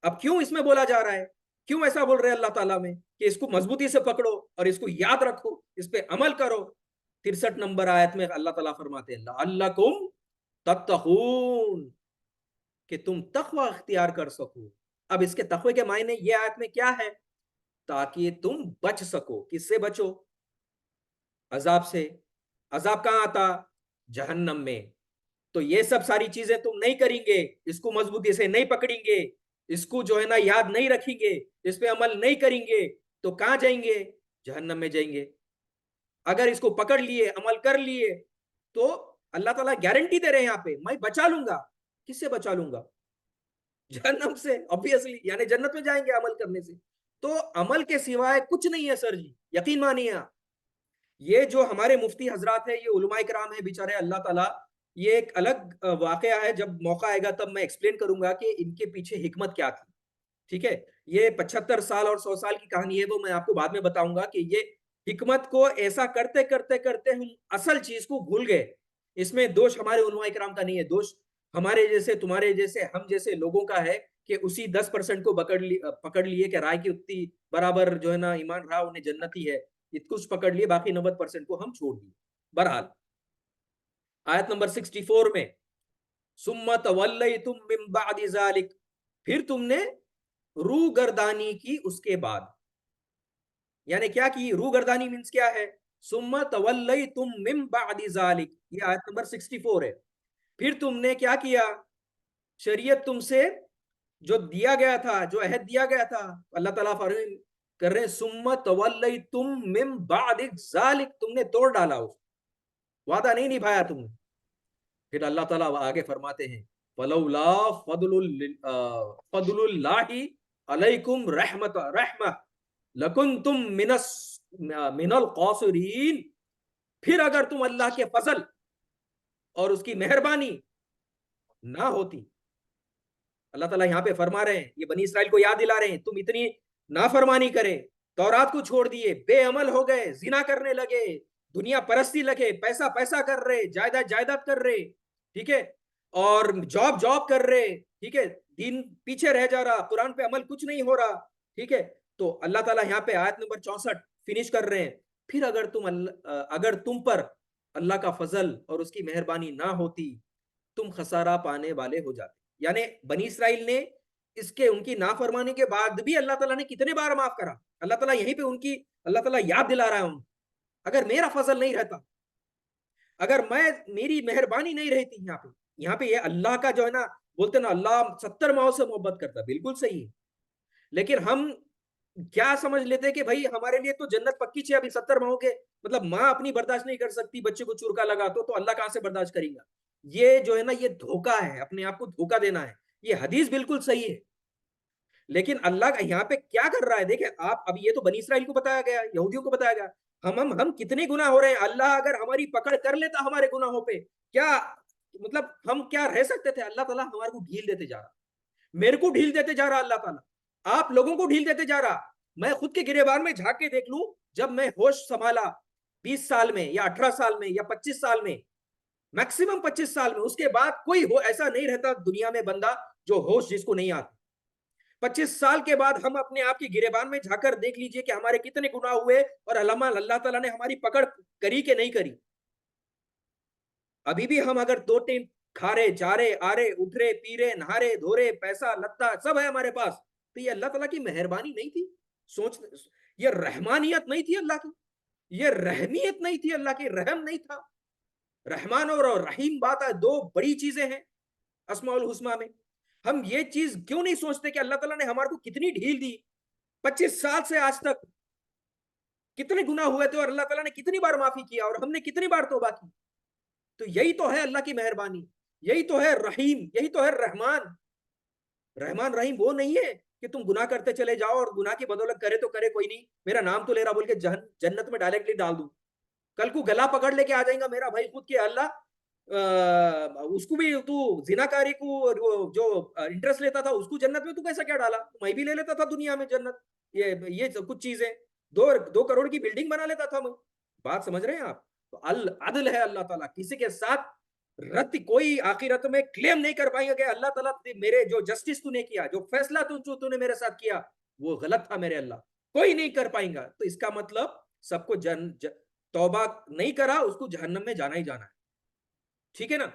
[SPEAKER 1] अब क्यों इसमें बोला जा रहा है, क्यों ऐसा बोल रहे हैं अल्लाह ताला में कि इसको मजबूती से पकड़ो और इसको याद रखो, इस पे अमल करो? 63 नंबर आयत में अल्लाह ताला फरमाते हैं लअल्लकुम तत्तकून, कि तुम तकवा अख्तियार कर सको। अब इसके तकवे के मायने ये आयत में क्या है? ताकि तुम बच सको। किससे बचो? अजाब से। अजाब कहां आता? जहन्नम में। तो ये सब सारी चीजें तुम नहीं करेंगे, इसको मजबूती से नहीं पकड़ेंगे, इसको जो है ना याद नहीं रखेंगे, इस पे अमल नहीं करेंगे, तो कहां जाएंगे? जहन्नम में जाएंगे। अगर इसको पकड़ लिए, अमल कर लिए, तो अल्लाह ताला गारंटी दे रहे हैं यहाँ पे, मैं बचा लूंगा। किससे बचा लूंगा? जहन्नम से, ऑब्वियसली, यानी जन्नत में जाएंगे अमल करने से। तो अमल के सिवाय कुछ नहीं है सर जी, यकीन मानिए आप। ये जो हमारे मुफ्ती हजरात है, ये उलमाए कराम है बेचारे, अल्लाह ताला, ये एक अलग वाकया है, जब मौका आएगा तब मैं एक्सप्लेन करूंगा कि इनके पीछे हिकमत क्या थी, ठीक है। ये 75 साल और 100 साल की कहानी है, वो मैं आपको बाद में बताऊंगा कि ये हिकमत को ऐसा करते करते करते हम असल चीज को भूल गए। इसमें दोष हमारे उलमाए कराम का नहीं है, दोष हमारे जैसे, तुम्हारे जैसे, हम जैसे लोगों का है कि उसी 10% को पकड़ लिए कि राय की उतनी बराबर जो है ना ईमान रहा, उन्हें जन्नती है। कुछ पकड़ लिए, बाकी 90% को हम छोड़ दिए। बहरहाल, आयत नंबर 64 में, सुम्मा तवल्लैतुम मिन बादि ज़ालिक, फिर तुमने रू गर्दानी की उसके बाद। यानी क्या की? रू गर्दानी मीन्स क्या है? सुम्मा तवल्लैतुम मिन बादि ज़ालिक, ये आयत नंबर 64 है। फिर तुमने क्या किया? शरीयत तुमसे जो दिया गया था, जो अहद दिया गया था, अल्लाह ताला फरमान कर रहे हैं सुम्मा तवल्लैतुम मिन बादि ज़ालिक, तुमने तोड़ डाला, उस वादा नहीं निभाया तुमने। फिर अल्लाह ताला आगे फरमाते हैं फलौला फदलुल्लाहि अलैकुम रहमा लकुंतुम मिनल कासिरीन। फिर अगर तुम अल्लाह के फजल और उसकी मेहरबानी ना होती, अल्लाह ताला यहाँ पे फरमा रहे हैं, ये बनी इसराइल को याद दिला रहे हैं, तुम इतनी नाफरमानी करे, तौरात को छोड़ दिए, बेअमल हो गए, जिना करने लगे, दुनिया परस्ती लगे, पैसा पैसा कर रहे, जायदाद जायदाद कर रहे, ठीक है, और जॉब जॉब कर रहे, ठीक है, दिन पीछे रह जा रहा, कुरान पे अमल कुछ नहीं हो रहा, ठीक है। तो अल्लाह ताला यहाँ पे आयत नंबर 64 फिनिश कर रहे हैं। फिर अगर तुम पर अल्लाह का फजल और उसकी मेहरबानी ना होती, तुम खसारा पाने वाले हो जाते। यानी बनी इसराइल ने इसके, उनकी नाफरमानी के बाद भी अल्लाह ताला ने कितने बार माफ करा। अल्लाह ताला यहीं पे उनकी, अल्लाह ताला याद दिला रहा है उनको, अगर मेरा फजल नहीं रहता, अगर मैं, मेरी मेहरबानी नहीं रहती यहाँ पे ये अल्लाह का जो है ना, बोलते ना अल्लाह 70 माओ से मोहब्बत करता, बिल्कुल सही है। लेकिन हम क्या समझ लेते हैं कि भाई हमारे लिए तो जन्नत पक्की है, अभी 70 माओ के मतलब माँ अपनी बर्दाश्त नहीं कर सकती, बच्चे को चुरका लगा तो अल्लाह कहां से बर्दाश्त करेगा? ये जो है ना, ये धोखा है, अपने आप को धोखा देना है। ये हदीस बिल्कुल सही है, लेकिन अल्लाह का यहाँ पे क्या कर रहा है देखिए आप। अभी ये तो बनी इसराइल को बताया गया, यहूदियों को बताया गया। हम कितने गुनाह हो रहे हैं, अल्लाह अगर हमारी पकड़ कर लेता हमारे गुनाहों पे, क्या मतलब हम क्या रह सकते थे? अल्लाह ताला हमारे को ढील देते जा रहा, मेरे को ढील देते जा रहा अल्लाह ताला, आप लोगों को ढील देते जा रहा। मैं खुद के गिरेबान में झांक के देख लूं, जब मैं होश संभाला 20 साल में या 18 साल में या 25 साल में, मैक्सिमम 25 साल में, उसके बाद कोई हो ऐसा नहीं रहता दुनिया में बंदा जो होश जिसको नहीं आता। 25 साल के बाद हम अपने आप की गिरेबान में झाकर देख लीजिए कि हमारे कितने गुनाह हुए और अल्लाह ताला ने हमारी पकड़ करी कि नहीं करी। अभी भी हम अगर 2 टाइम खा रहे, जा रहे, आ रहे, उठ रहे, पी रहे, नहा रहे, धो रहे, पैसा लत्ता सब है हमारे पास, तो ये अल्लाह ताला की मेहरबानी नहीं थी? सोच, ये रहमानियत नहीं थी अल्लाह की? ये रहमियत नहीं थी अल्लाह की? रहम नहीं था? रहमान और रहीम बात है, दो बड़ी चीजें हैं अस्माउल हुस्ना में। हम ये चीज क्यों नहीं सोचते कि अल्लाह ताला ने हमारे को कितनी ढील दी? 25 साल से आज तक कितने गुनाह हुए थे और अल्लाह ताला ने कितनी बार माफी किया और हमने कितनी बार तौबा की। तो यही तो है अल्लाह की मेहरबानी, यही तो है रहीम, यही तो है रहमान। रहमान रहीम वो नहीं है कि तुम गुनाह करते चले जाओ और गुनाह की बदौलत करे तो करे, कोई नहीं, मेरा नाम तो ले रहा बोल के जन्नत में डायरेक्टली डाल दूं। कल को गला पकड़ लेके आ जाएगा मेरा भाई खुद के अल्लाह, उसको भी तू जिनाकारी को जो इंटरेस्ट लेता था उसको जन्नत में तू कैसा क्या डाला? मैं भी ले लेता था दुनिया में जन्नत, ये कुछ चीजें, 2 करोड़ की बिल्डिंग बना लेता था मैं। बात समझ रहे हैं आप? तो अल अदल है अल्लाह ताला, किसी के साथ रत कोई आखिरत में क्लेम नहीं कर पाएंगे कि अल्लाह ताला मेरे जो जस्टिस तूने किया, जो फैसला तूने मेरे साथ किया वो गलत था मेरे अल्लाह, कोई नहीं कर पाएगा। तो इसका मतलब सबको तौबा नहीं करा उसको जहन्नम में जाना ही जाना है, ठीक है ना?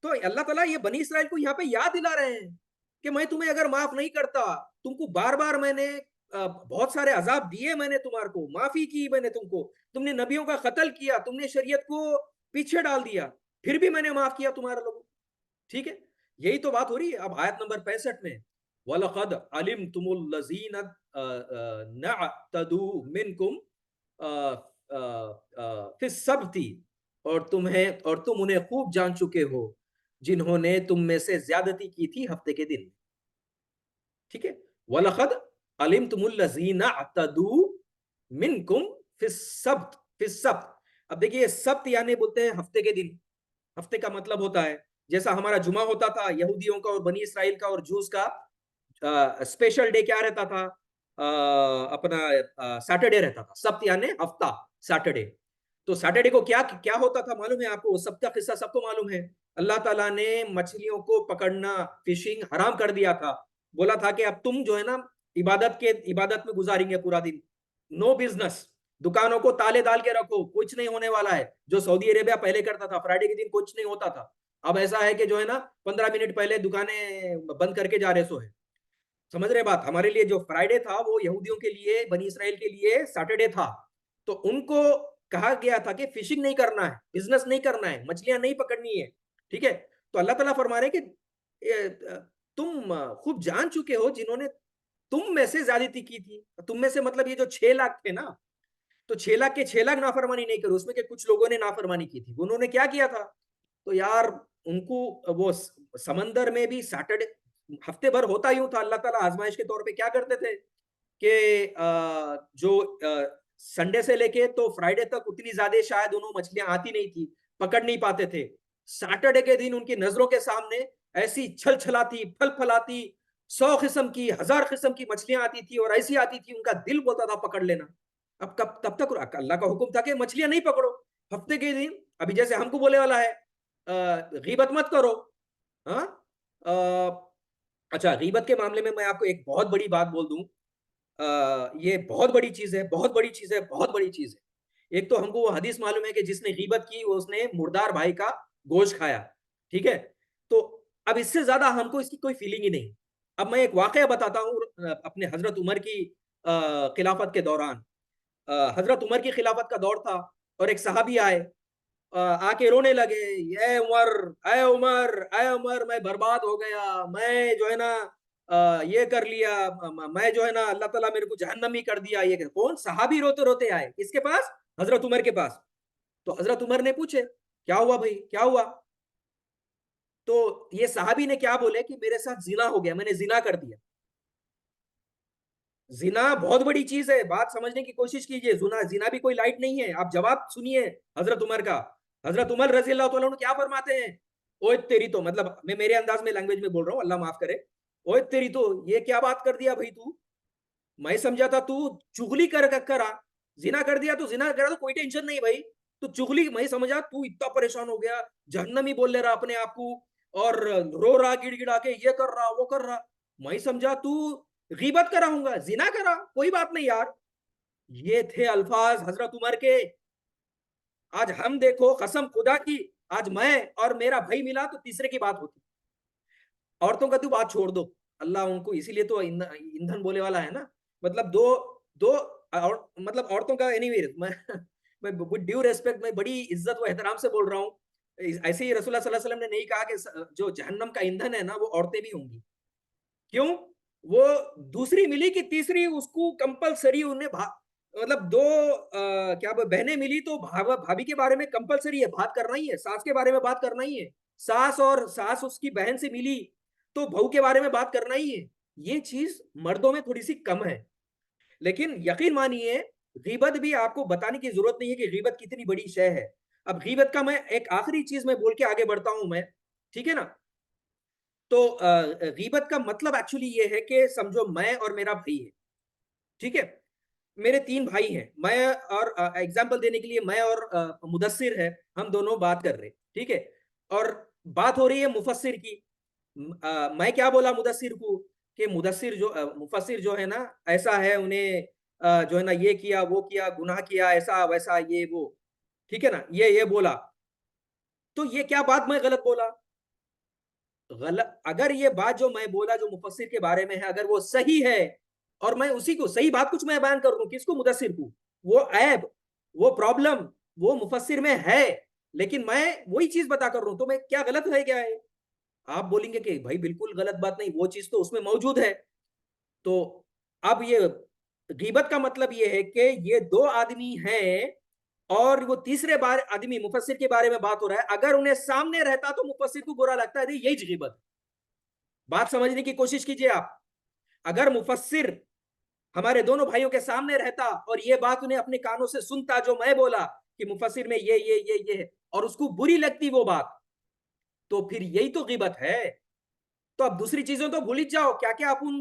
[SPEAKER 1] तो अल्लाह ताला ये बनी इसराइल को यहाँ पे याद दिला रहे हैं कि मैं तुम्हें अगर माफ नहीं करता, तुमको बार बार मैंने बहुत सारे अजाब दिए, मैंने तुम्हारे को माफी की, मैंने तुमको, तुमने नबियों का कत्ल किया, तुमने शरीयत को पीछे डाल दिया, फिर भी मैंने माफ किया तुम्हारे लोगों, ठीक है? यही तो बात हो रही है। अब आयत नंबर 65 में, वलक़द अलिमतुमुल लज़ीना नअतदू मिनकुम फिस सब्ती, और तुम उन्हें खूब जान चुके हो जिन्होंने तुम में से ज्यादती की थी हफ्ते के दिन, ठीक है? वलक़द अलिमतुमुल लज़ीना अतदू मिनकुम फिस सब्त। अब देखिए सब्त यानी बोलते हैं हफ्ते के दिन। हफ्ते का मतलब होता है जैसा हमारा जुमा होता था यहूदियों का और बनी इसराइल का और जूस का, स्पेशल डे क्या रहता था? अपना सैटरडे रहता था, सब्त यानी हफ्ता, सैटरडे। तो सैटरडे को क्या क्या होता था मालूम है आपको? सब का किस्सा सबको मालूम है। अल्लाह ताला ने मछलियों को पकड़ना, फिशिंग हराम कर दिया था। बोला था कि अब तुम जो है ना इबादत में गुजारेंगे पूरा दिन, नो बिजनेस, दुकानों को ताले डाल के रखो, कुछ नहीं होने वाला है। जो सऊदी अरेबिया पहले करता था, फ्राइडे के दिन कुछ नहीं होता था, अब ऐसा है कि जो है ना 15 मिनट पहले दुकानें बंद करके जा रहे सो है। समझ रहे बात? हमारे लिए जो फ्राइडे था वो यहूदियों के लिए, बनी इसराइल के लिए सैटरडे था। तो उनको कहा गया था कि फिशिंग नहीं करना है, बिजनेस नहीं करना है, मछलियां नहीं पकड़नी है, ठीक है? तो अल्लाह ताला फरमा रहे कि तुम खूब जान चुके हो जिन्होंने तुम में से ज्यादती की थी। तुम में से मतलब ये जो 6 लाख थे ना, तो 6 लाख के 6 लाख नाफरमानी नहीं करो, उसमें के कुछ लोगों ने नाफरमानी की थी। उन्होंने क्या किया था? तो यार उनको वो समंदर में भी सैटरडे हफ्ते भर होता यूं था, अल्लाह ताला आजमाइश के तौर पे क्या करते थे कि जो संडे से लेके तो फ्राइडे तक उतनी ज्यादा शायद उन्होंने मछलियां आती नहीं थी, पकड़ नहीं पाते थे। सैटरडे के दिन उनकी नजरों के सामने ऐसी छल छलाती, फल फलाती, 100 किस्म की, 1000 किस्म की मछलियां आती थी और ऐसी आती थी उनका दिल बोलता था पकड़ लेना। अब कब तब तक अल्लाह का हुक्म था कि मछलियां नहीं पकड़ो हफ्ते के दिन। अभी जैसे हमको बोले वाला है गीबत मत करो, हाँ? अच्छा, गीबत के मामले में मैं आपको एक बहुत बड़ी बात बोल दूं, ये बहुत बड़ी चीज है, बहुत बड़ी चीज है, बहुत बड़ी चीज है। एक तो हमको वो हदीस मालूम है कि जिसने गीबत की वो उसने मुर्दार भाई का गोश्त खाया, ठीक है? तो अब इससे ज्यादा हमको इसकी कोई फीलिंग ही नहीं। अब मैं एक वाकया बताता हूँ अपने हजरत उमर की खिलाफत के दौरान। हजरत उमर की खिलाफत का दौर था और एक सहाबी आए, आके रोने लगे, ए उमर, ए उमर, ए उमर, मैं बर्बाद हो गया, मैं जो है ना ये कर लिया, मैं जो है ना अल्लाह ताला मेरे को जहन्नमी कर दिया। ये कौन सहाबी रोते रोते आए किसके पास? हजरत उमर के पास। तो हजरत उमर ने पूछे, क्या हुआ भाई, क्या हुआ? तो ये सहाबी ने क्या बोले कि मेरे साथ जिना हो गया, मैंने जिना कर दिया। जिना बहुत बड़ी चीज है, बात समझने की कोशिश कीजिए। जिना जिना भी कोई लाइट नहीं है। आप जवाब सुनिए हजरत उमर का। हजरत उमर रजी अल्लाह तआला अन्हु क्या फरमाते हैं? ओए तेरी तो, मतलब मैं मेरे अंदाज में लैंग्वेज में बोल रहा हूँ, अल्लाह माफ करे। ओए तेरी तो, ये क्या बात कर दिया भाई तू? मैं समझा था तू चुगली कर करा, जिना कर दिया तो जिना करा तो कोई टेंशन नहीं भाई। तू चुगली, मैं समझा तू इतना परेशान हो गया, जहन्नमी बोल ले रहा अपने आप को, और रो रहा गिड़गिड़ा के, ये कर रहा वो कर रहा। मैं समझा तू गीबत कराऊंगा, जिना करा, कोई बात नहीं यार। ये थे अल्फाज हजरत उमर के। आज हम देखो, कसम खुदा की, आज मैं और मेरा भाई मिला तो तीसरे की बात होती। औरतों का तो बात छोड़ दो, अल्लाह उनको इसीलिए तो ईंधन बोले वाला है ना। मतलब दो दो और, मतलब औरतों का एनीवे, मैं विद ड्यू रेस्पेक्ट, मैं बड़ी इज्जत व एहतराम से बोल रहा हूँ। ऐसे ही रसूलुल्लाह सल्लल्लाहु अलैहि वसल्लम ने नहीं कहा कि जो जहन्नम का ईंधन है ना वो औरतें भी होंगी। क्यों? वो दूसरी मिली कि तीसरी उसको कंपलसरी उन्हें मतलब दो क्या बहनें मिली तो भाभी के बारे में कंपलसरी है, बात करना ही है, सास के बारे में बात करना ही है। सास और सास उसकी बहन से मिली तो बहू के बारे में बात करना ही है। ये चीज मर्दों में थोड़ी सी कम है। लेकिन यकीन मानिए, गीबत भी आपको बताने की जरूरत नहीं है कि गीबत कितनी बड़ी शय है। अब गीबत का मैं एक आखिरी चीज में बोल के आगे बढ़ता हूं मैं, ठीक है ना? तो गीबत का मतलब एक्चुअली ये है कि समझो मैं और मेरा भाई है, ठीक है? मेरे तीन भाई हैं, मैं और एग्जांपल देने के लिए मैं और मुदस्सिर है, हम दोनों बात कर रहे हैं, ठीक है? और बात हो रही है मुफस्सिर की। मैं क्या बोला मुदस्सिर को कि मुदस्सिर जो मुफस्सिर जो है ना, ऐसा है, उन्हें जो है ना ये किया वो किया, गुनाह किया, ऐसा वैसा ये वो, ठीक है ना, ये बोला। तो ये क्या बात मैं गलत बोला? गलत, अगर ये बात जो मैं बोला जो मुफस्सिर के बारे में है अगर वो सही है, और मैं उसी को सही बात कुछ मैं बयान कर दूं, किसको? मुदस्सिर को। वो ऐब, वो प्रॉब्लम, वो मुफस्सिर में है, लेकिन मैं वही चीज बता कर रहा हूं, तो मैं क्या गलत है क्या है? आप बोलेंगे कि भाई बिल्कुल गलत बात नहीं, वो चीज तो उसमें मौजूद है। तो अब ये गीबत का मतलब ये है कि ये दो आदमी हैं और वो तीसरे बार आदमी मुफस्सिर के बारे में बात हो रहा है, अगर उन्हें सामने रहता तो मुफस्सिर को बुरा लगता है, यही गीबत। बात समझने की कोशिश कीजिए आप। अगर मुफस्सिर हमारे दोनों भाइयों के सामने रहता और ये बात उन्हें अपने कानों से सुनता जो मैं बोला कि मुफस्सिर में ये है, और उसको बुरी लगती वो बात, तो फिर यही तो गीबत है। तो अब दूसरी चीजें तो भूल ही जाओ, क्या क्या अपन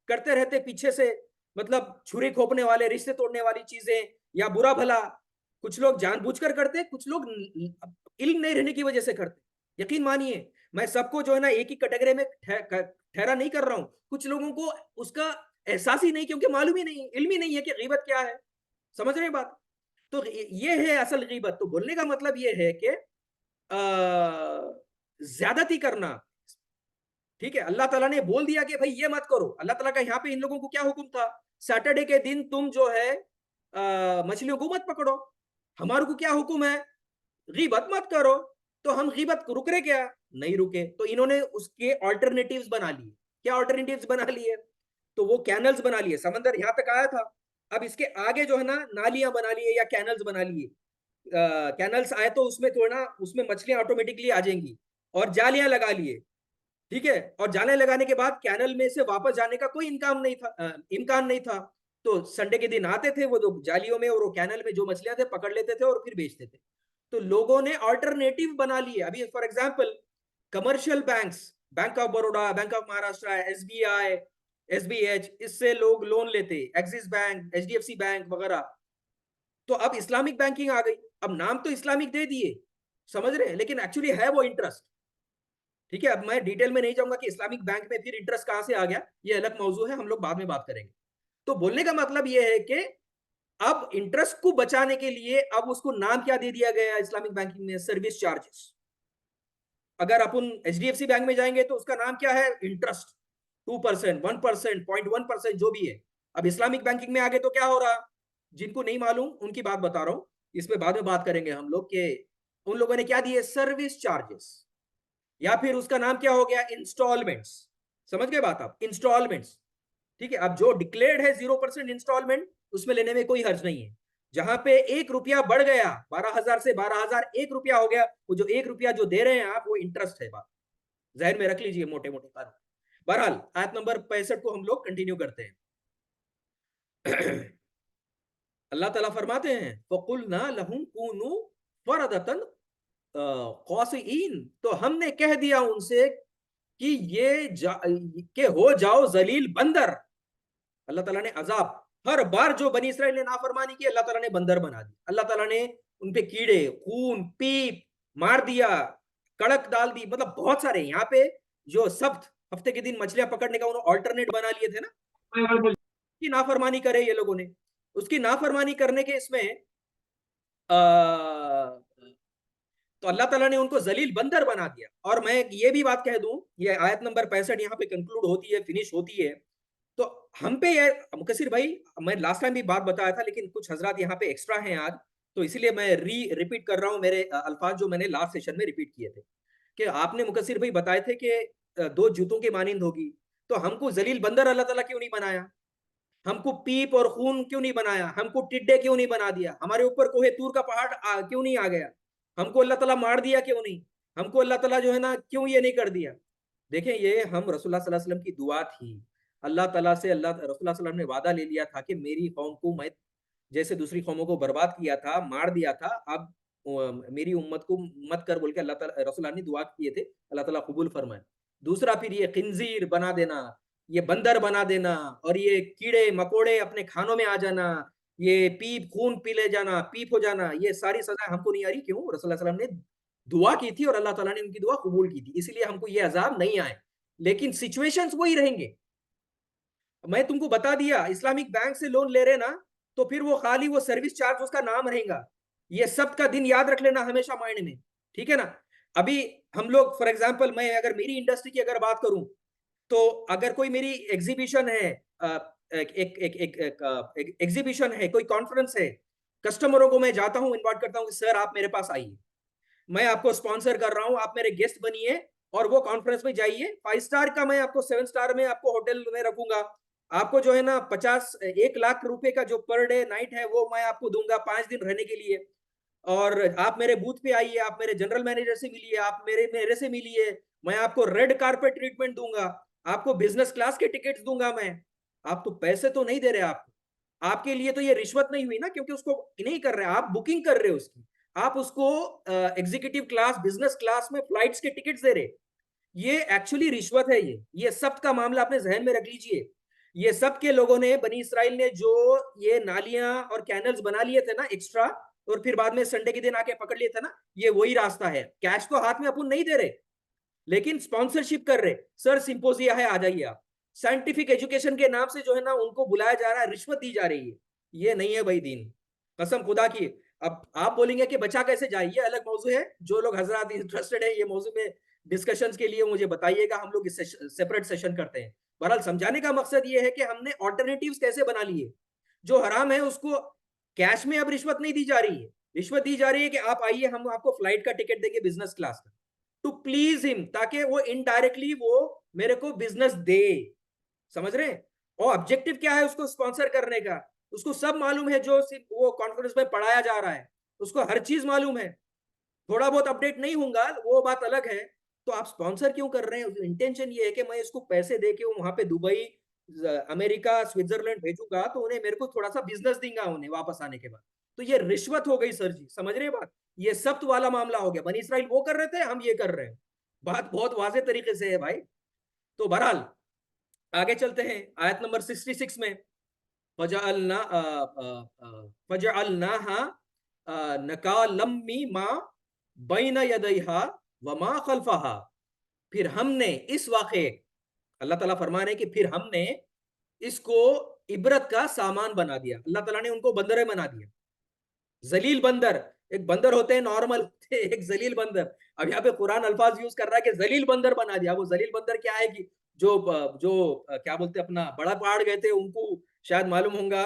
[SPEAKER 1] करते रहते पीछे से, मतलब छुरी खोपने वाले, रिश्ते तोड़ने वाली चीजें, या बुरा भला। कुछ लोग जानबूझकर करते, कुछ लोग इल्म नहीं रहने की वजह से करते। यकीन मानिए, मैं सबको जो है ना एक ही कैटेगरी में ठहरा नहीं कर रहा हूं। कुछ लोगों को उसका एहसास ही नहीं, क्योंकि मालूम ही नहीं, इल्म ही नहीं है कि गीबत क्या है। समझ रहे बात? तो ये है असल गीबत। तो बोलने का मतलब ये है कि ज्यादती करना, ठीक है? अल्लाह ताला ने बोल दिया कि भाई ये मत करो। अल्लाह ताला का यहाँ पे इन लोगों को क्या हुक्म था? सैटरडे के दिन तुम जो है मछलियों को मत पकड़ो। हमारे को क्या हुक्म है? गीबत मत करो। तो हम गीबत को रुक रहे क्या? नहीं रुके। तो इन्होंने उसके ऑल्टरनेटिव्स बना लिए। क्या ऑल्टरनेटिव्स बना लिए? तो वो कैनल्स बना लिए, समंदर यहाँ तक आया था, अब इसके आगे जो है ना नालियां बना लिए या कैनल्स बना लिए। कैनल्स आए तो उसमें थोड़ा ना, उसमें मछलियां ऑटोमेटिकली आ जाएंगी। और जालियां लगा लिए, ठीक है? और जाले लगाने के बाद कैनल में से वापस जाने का कोई इम्कान नहीं था। तो संडे के दिन आते थे वो, जो जालियों में और वो कैनल में जो मछलियां थे पकड़ लेते थे और फिर बेचते थे। तो लोगों ने ऑल्टरनेटिव बना लिए। अभी for example commercial banks, bank of Baroda, bank of Maharashtra, SBI, SBH, इससे लोग लोन लेते, एक्सिस बैंक, एचडीएफसी बैंक वगैरह। तो अब इस्लामिक बैंकिंग आ गई। अब नाम तो इस्लामिक दे दिए, समझ रहे हैं, लेकिन एक्चुअली है वो इंटरेस्ट। ठीक है, अब मैं डिटेल में नहीं जाऊंगा कि इस्लामिक बैंक में फिर इंटरेस्ट कहां से आ गया, ये अलग मौजू है, हम लोग बाद में बात करेंगे। तो बोलने का मतलब ये है कि अब इंटरेस्ट को बचाने के लिए अब उसको नाम क्या दे दिया गया इस्लामिक बैंकिंग में? Service charges. अगर अपन एचडीएफसी बैंक में जाएंगे तो उसका नाम क्या है? इंटरेस्ट। 2%, 1%, 0.1%, जो भी है। अब इस्लामिक बैंकिंग में आगे तो क्या हो रहा, जिनको नहीं मालूम उनकी बात बता रहा हूं, इसमें बाद में बात करेंगे हम लोग के उन लोगों ने क्या दिए, सर्विस चार्जेस, या फिर उसका नाम क्या हो गया, इंस्टॉलमेंट्स। समझ गए बात आप, इंस्टॉलमेंट्स। ठीक है, अब जो डिक्लेयर्ड है 0% इंस्टॉलमेंट, उसमें लेने में कोई हर्ज नहीं है। जहां पे 1 रुपया बढ़ गया, 12,000 से 12,000 1 रुपया हो गया, वो जो 1 रुपया जो दे रहे हैं आप, वो इंटरेस्ट है। बात जहन में रख लीजिए, मोटे मोटे कानून। बहरहाल आयत नंबर 65 को हम लोग कंटिन्यू करते हैं। अल्लाह ताला फरमाते हैं, फकुलना लहुम कूनू फरदतन क़ासिईन, तो हमने कह दिया उनसे कि के हो जाओ जलील बंदर। अल्लाह ताला ने अजाब, हर बार जो बनी इसराइल ने नाफरमानी की, अल्लाह ताला ने बंदर बना दी। अल्लाह ताला ने उन पे कीड़े, खून, पीप मार दिया, कड़क डाल दी, मतलब बहुत सारे। यहाँ पे जो सब्त हफ्ते के दिन मछलियां पकड़ने का उन्होंने ऑल्टरनेट बना लिए थे ना, की नाफरमानी करे ये लोगों ने। उसकी नाफरमानी करने के इसमें तो अल्लाह ताला ने उनको जलील बंदर बना दिया। और मैं ये भी बात कह दूं, ये आयत नंबर 65 यहाँ पे कंक्लूड होती है, फिनिश होती है। तो हम पे ये मुकसिर भाई, मैं लास्ट टाइम भी बात बताया था, लेकिन कुछ हजरात यहाँ पे एक्स्ट्रा हैं आज, तो इसीलिए मैं रिपीट कर रहा हूँ मेरे अल्फाज जो मैंने लास्ट सेशन में रिपीट किए थे। कि आपने मुकसिर भाई बताए थे कि दो जूतों के मानिंद होगी, तो हमको जलील बंदर अल्लाह ताला क्यों नहीं बनाया? हमको पीप और खून क्यों नहीं बनाया? हमको टिड्डे क्यों नहीं बना दिया? हमारे ऊपर कोहे तूर का पहाड़ क्यों नहीं आ गया? हमको अल्लाह ताला मार दिया क्यों नहीं? हमको अल्लाह ताला जो है ना क्यों ये नहीं कर दिया? देखें, ये हम रसूलुल्लाह सल्लल्लाहु अलैहि वसल्लम की दुआ थी। अल्लाह ताला से अल्लाह रसूलुल्लाह सल्लल्लाहु अलैहि वसल्लम ने वादा ले लिया था कि मेरी कौम को मैं जैसे दूसरी कौमों को बर्बाद किया था, मार दिया था, अब मेरी उम्मत को मत कर बोल के अल्लाह ताला रसूलुल्लाह ने दुआ किए थे, अल्लाह ताला कबूल फरमाए। दूसरा, फिर ये खिंजीर बना देना, ये बंदर बना देना, और ये कीड़े मकोड़े अपने खानों में आ जाना, ये पीप खून पी ले जाना, पीप हो जाना, ये सारी सजा हमको नहीं आ रही। क्यों? रसूलुल्लाह सल्लल्लाहु अलैहि वसल्लम ने दुआ की थी और अल्लाह ताला ने उनकी दुआ कबूल की थी, इसलिए हमको ये अजाब नहीं आए। लेकिन सिचुएशंस वही रहेंगे। मैं तुमको बता दिया, इस्लामिक बैंक से लोन ले रहे ना, तो फिर वो खाली वो सर्विस चार्ज उसका नाम रहेगा। ये सब का दिन याद रख लेना हमेशा माइंड में, ठीक है ना? अभी हम लोग फॉर एग्जांपल, मैं अगर मेरी इंडस्ट्री की अगर बात करूं, तो अगर कोई मेरी एग्जीबिशन है, एक एग्जीबिशन है, कोई कॉन्फ्रेंस है, कस्टमरों को मैं जाता हूं, इन्वाइट करता हूं कि सर आप मेरे पास आइए, मैं आपको स्पॉन्सर कर रहा हूं, आप मेरे गेस्ट बनिए और वो कॉन्फ्रेंस में जाइए। 5 स्टार का मैं आपको, 7 स्टार में आपको होटल में रखूंगा। आपको जो है ना 1 लाख रुपए का जो पर डे नाइट है वो मैं आपको दूंगा 5 दिन रहने के लिए। और आप मेरे बूथ पे आइए, आप मेरे जनरल मैनेजर से मिलिए, आप मेरे मेरे से मिलिए, मैं आपको रेड कारपेट ट्रीटमेंट दूंगा, आपको बिजनेस क्लास के टिकट्स दूंगा मैं। आप तो पैसे तो नहीं दे रहे, आप आपके लिए तो ये रिश्वत नहीं हुई ना, क्योंकि उसको नहीं कर रहे, आप बुकिंग कर रहे हो उसकी, आप उसको एग्जीक्यूटिव क्लास बिजनेस क्लास में फ्लाइट्स के टिकट्स दे रहे। ये एक्चुअली रिश्वत है। ये सब का मामला अपने जहन में रख लीजिए। ये सब के लोगों ने, बनी इसराइल ने जो ये नालियां और कैनल्स बना लिए थे ना एक्स्ट्रा, और फिर बाद में संडे के दिन आके पकड़ लिए थे ना, ये वही रास्ता है। कैश तो हाथ में अपन नहीं दे रहे, लेकिन स्पॉन्सरशिप कर रहे। सर सिंपोजिया है, आ जाइए आप। साइंटिफिक एजुकेशन के नाम से जो है ना उनको बुलाया जा रहा है, रिश्वत दी जा रही है। ये नहीं है भाई दीन, कसम खुदा की। अब आप बोलेंगे कि बचा कैसे जाए, ये अलग मौजू है। जो लोग हजरात इंटरेस्टेड है ये मौजू में डिस्कशंस के लिए मुझे बताइएगा, हम लोग इस सेपरेट सेशन करते हैं। बहरहाल समझाने का मकसद ये है कि हमने ऑल्टरनेटिव्स कैसे बना लिए। जो हराम है उसको कैश में अब रिश्वत नहीं दी जा रही है, रिश्वत दी जा रही है कि आप आइए, हम आपको फ्लाइट का टिकट देंगे बिजनेस क्लास का, टू प्लीज हिम, ताकि वो इनडायरेक्टली वो मेरे को बिजनेस दे। समझ रहे हैं? और ऑब्जेक्टिव क्या है उसको स्पॉन्सर करने का, उसको सब मालूम है, जो सिर्फ वो कॉन्फ्रेंस में पढ़ाया जा रहा है उसको हर चीज मालूम है। थोड़ा बहुत अपडेट नहीं होगा वो बात अलग है। तो आप स्पॉन्सर क्यों कर रहे हैं? इंटेंशन ये है कि मैं इसको पैसे दे के वहां पे दुबई, अमेरिका, स्विट्जरलैंड भेजूंगा, तो उन्हें मेरे को थोड़ा सा बिजनेस देगा उन्हें वापस आने के बाद। तो ये रिश्वत हो गई सर जी, समझ रहे हैं बात? ये सख्त वाला मामला हो गया। बनी इसराइल वो कर रहे थे, हम ये कर रहे हैं। बात बहुत वाजे तरीके से है भाई। तो बहरहाल आगे चलते हैं आयत नंबर 66 में, फजअलना फजअलनाहा नकालम्मी मा बैन यदैहा वमा खल्फहा। फिर हमने इस वाक़े, अल्लाह ताला फरमा रहे हैं कि फिर हमने इसको इबरत का सामान बना दिया। अल्लाह ताला ने उनको बंदर बना दिया, जलील बंदर। एक बंदर होते हैं नॉर्मल होते हैं, एक जलील बंदर। अब यहाँ पे कुरान अल्फाज यूज कर रहा है कि जलील बंदर बना दिया। वो जलील बंदर क्या है कि जो क्या बोलते हैं, अपना बड़ा पहाड़ गए थे उनको शायद मालूम होगा,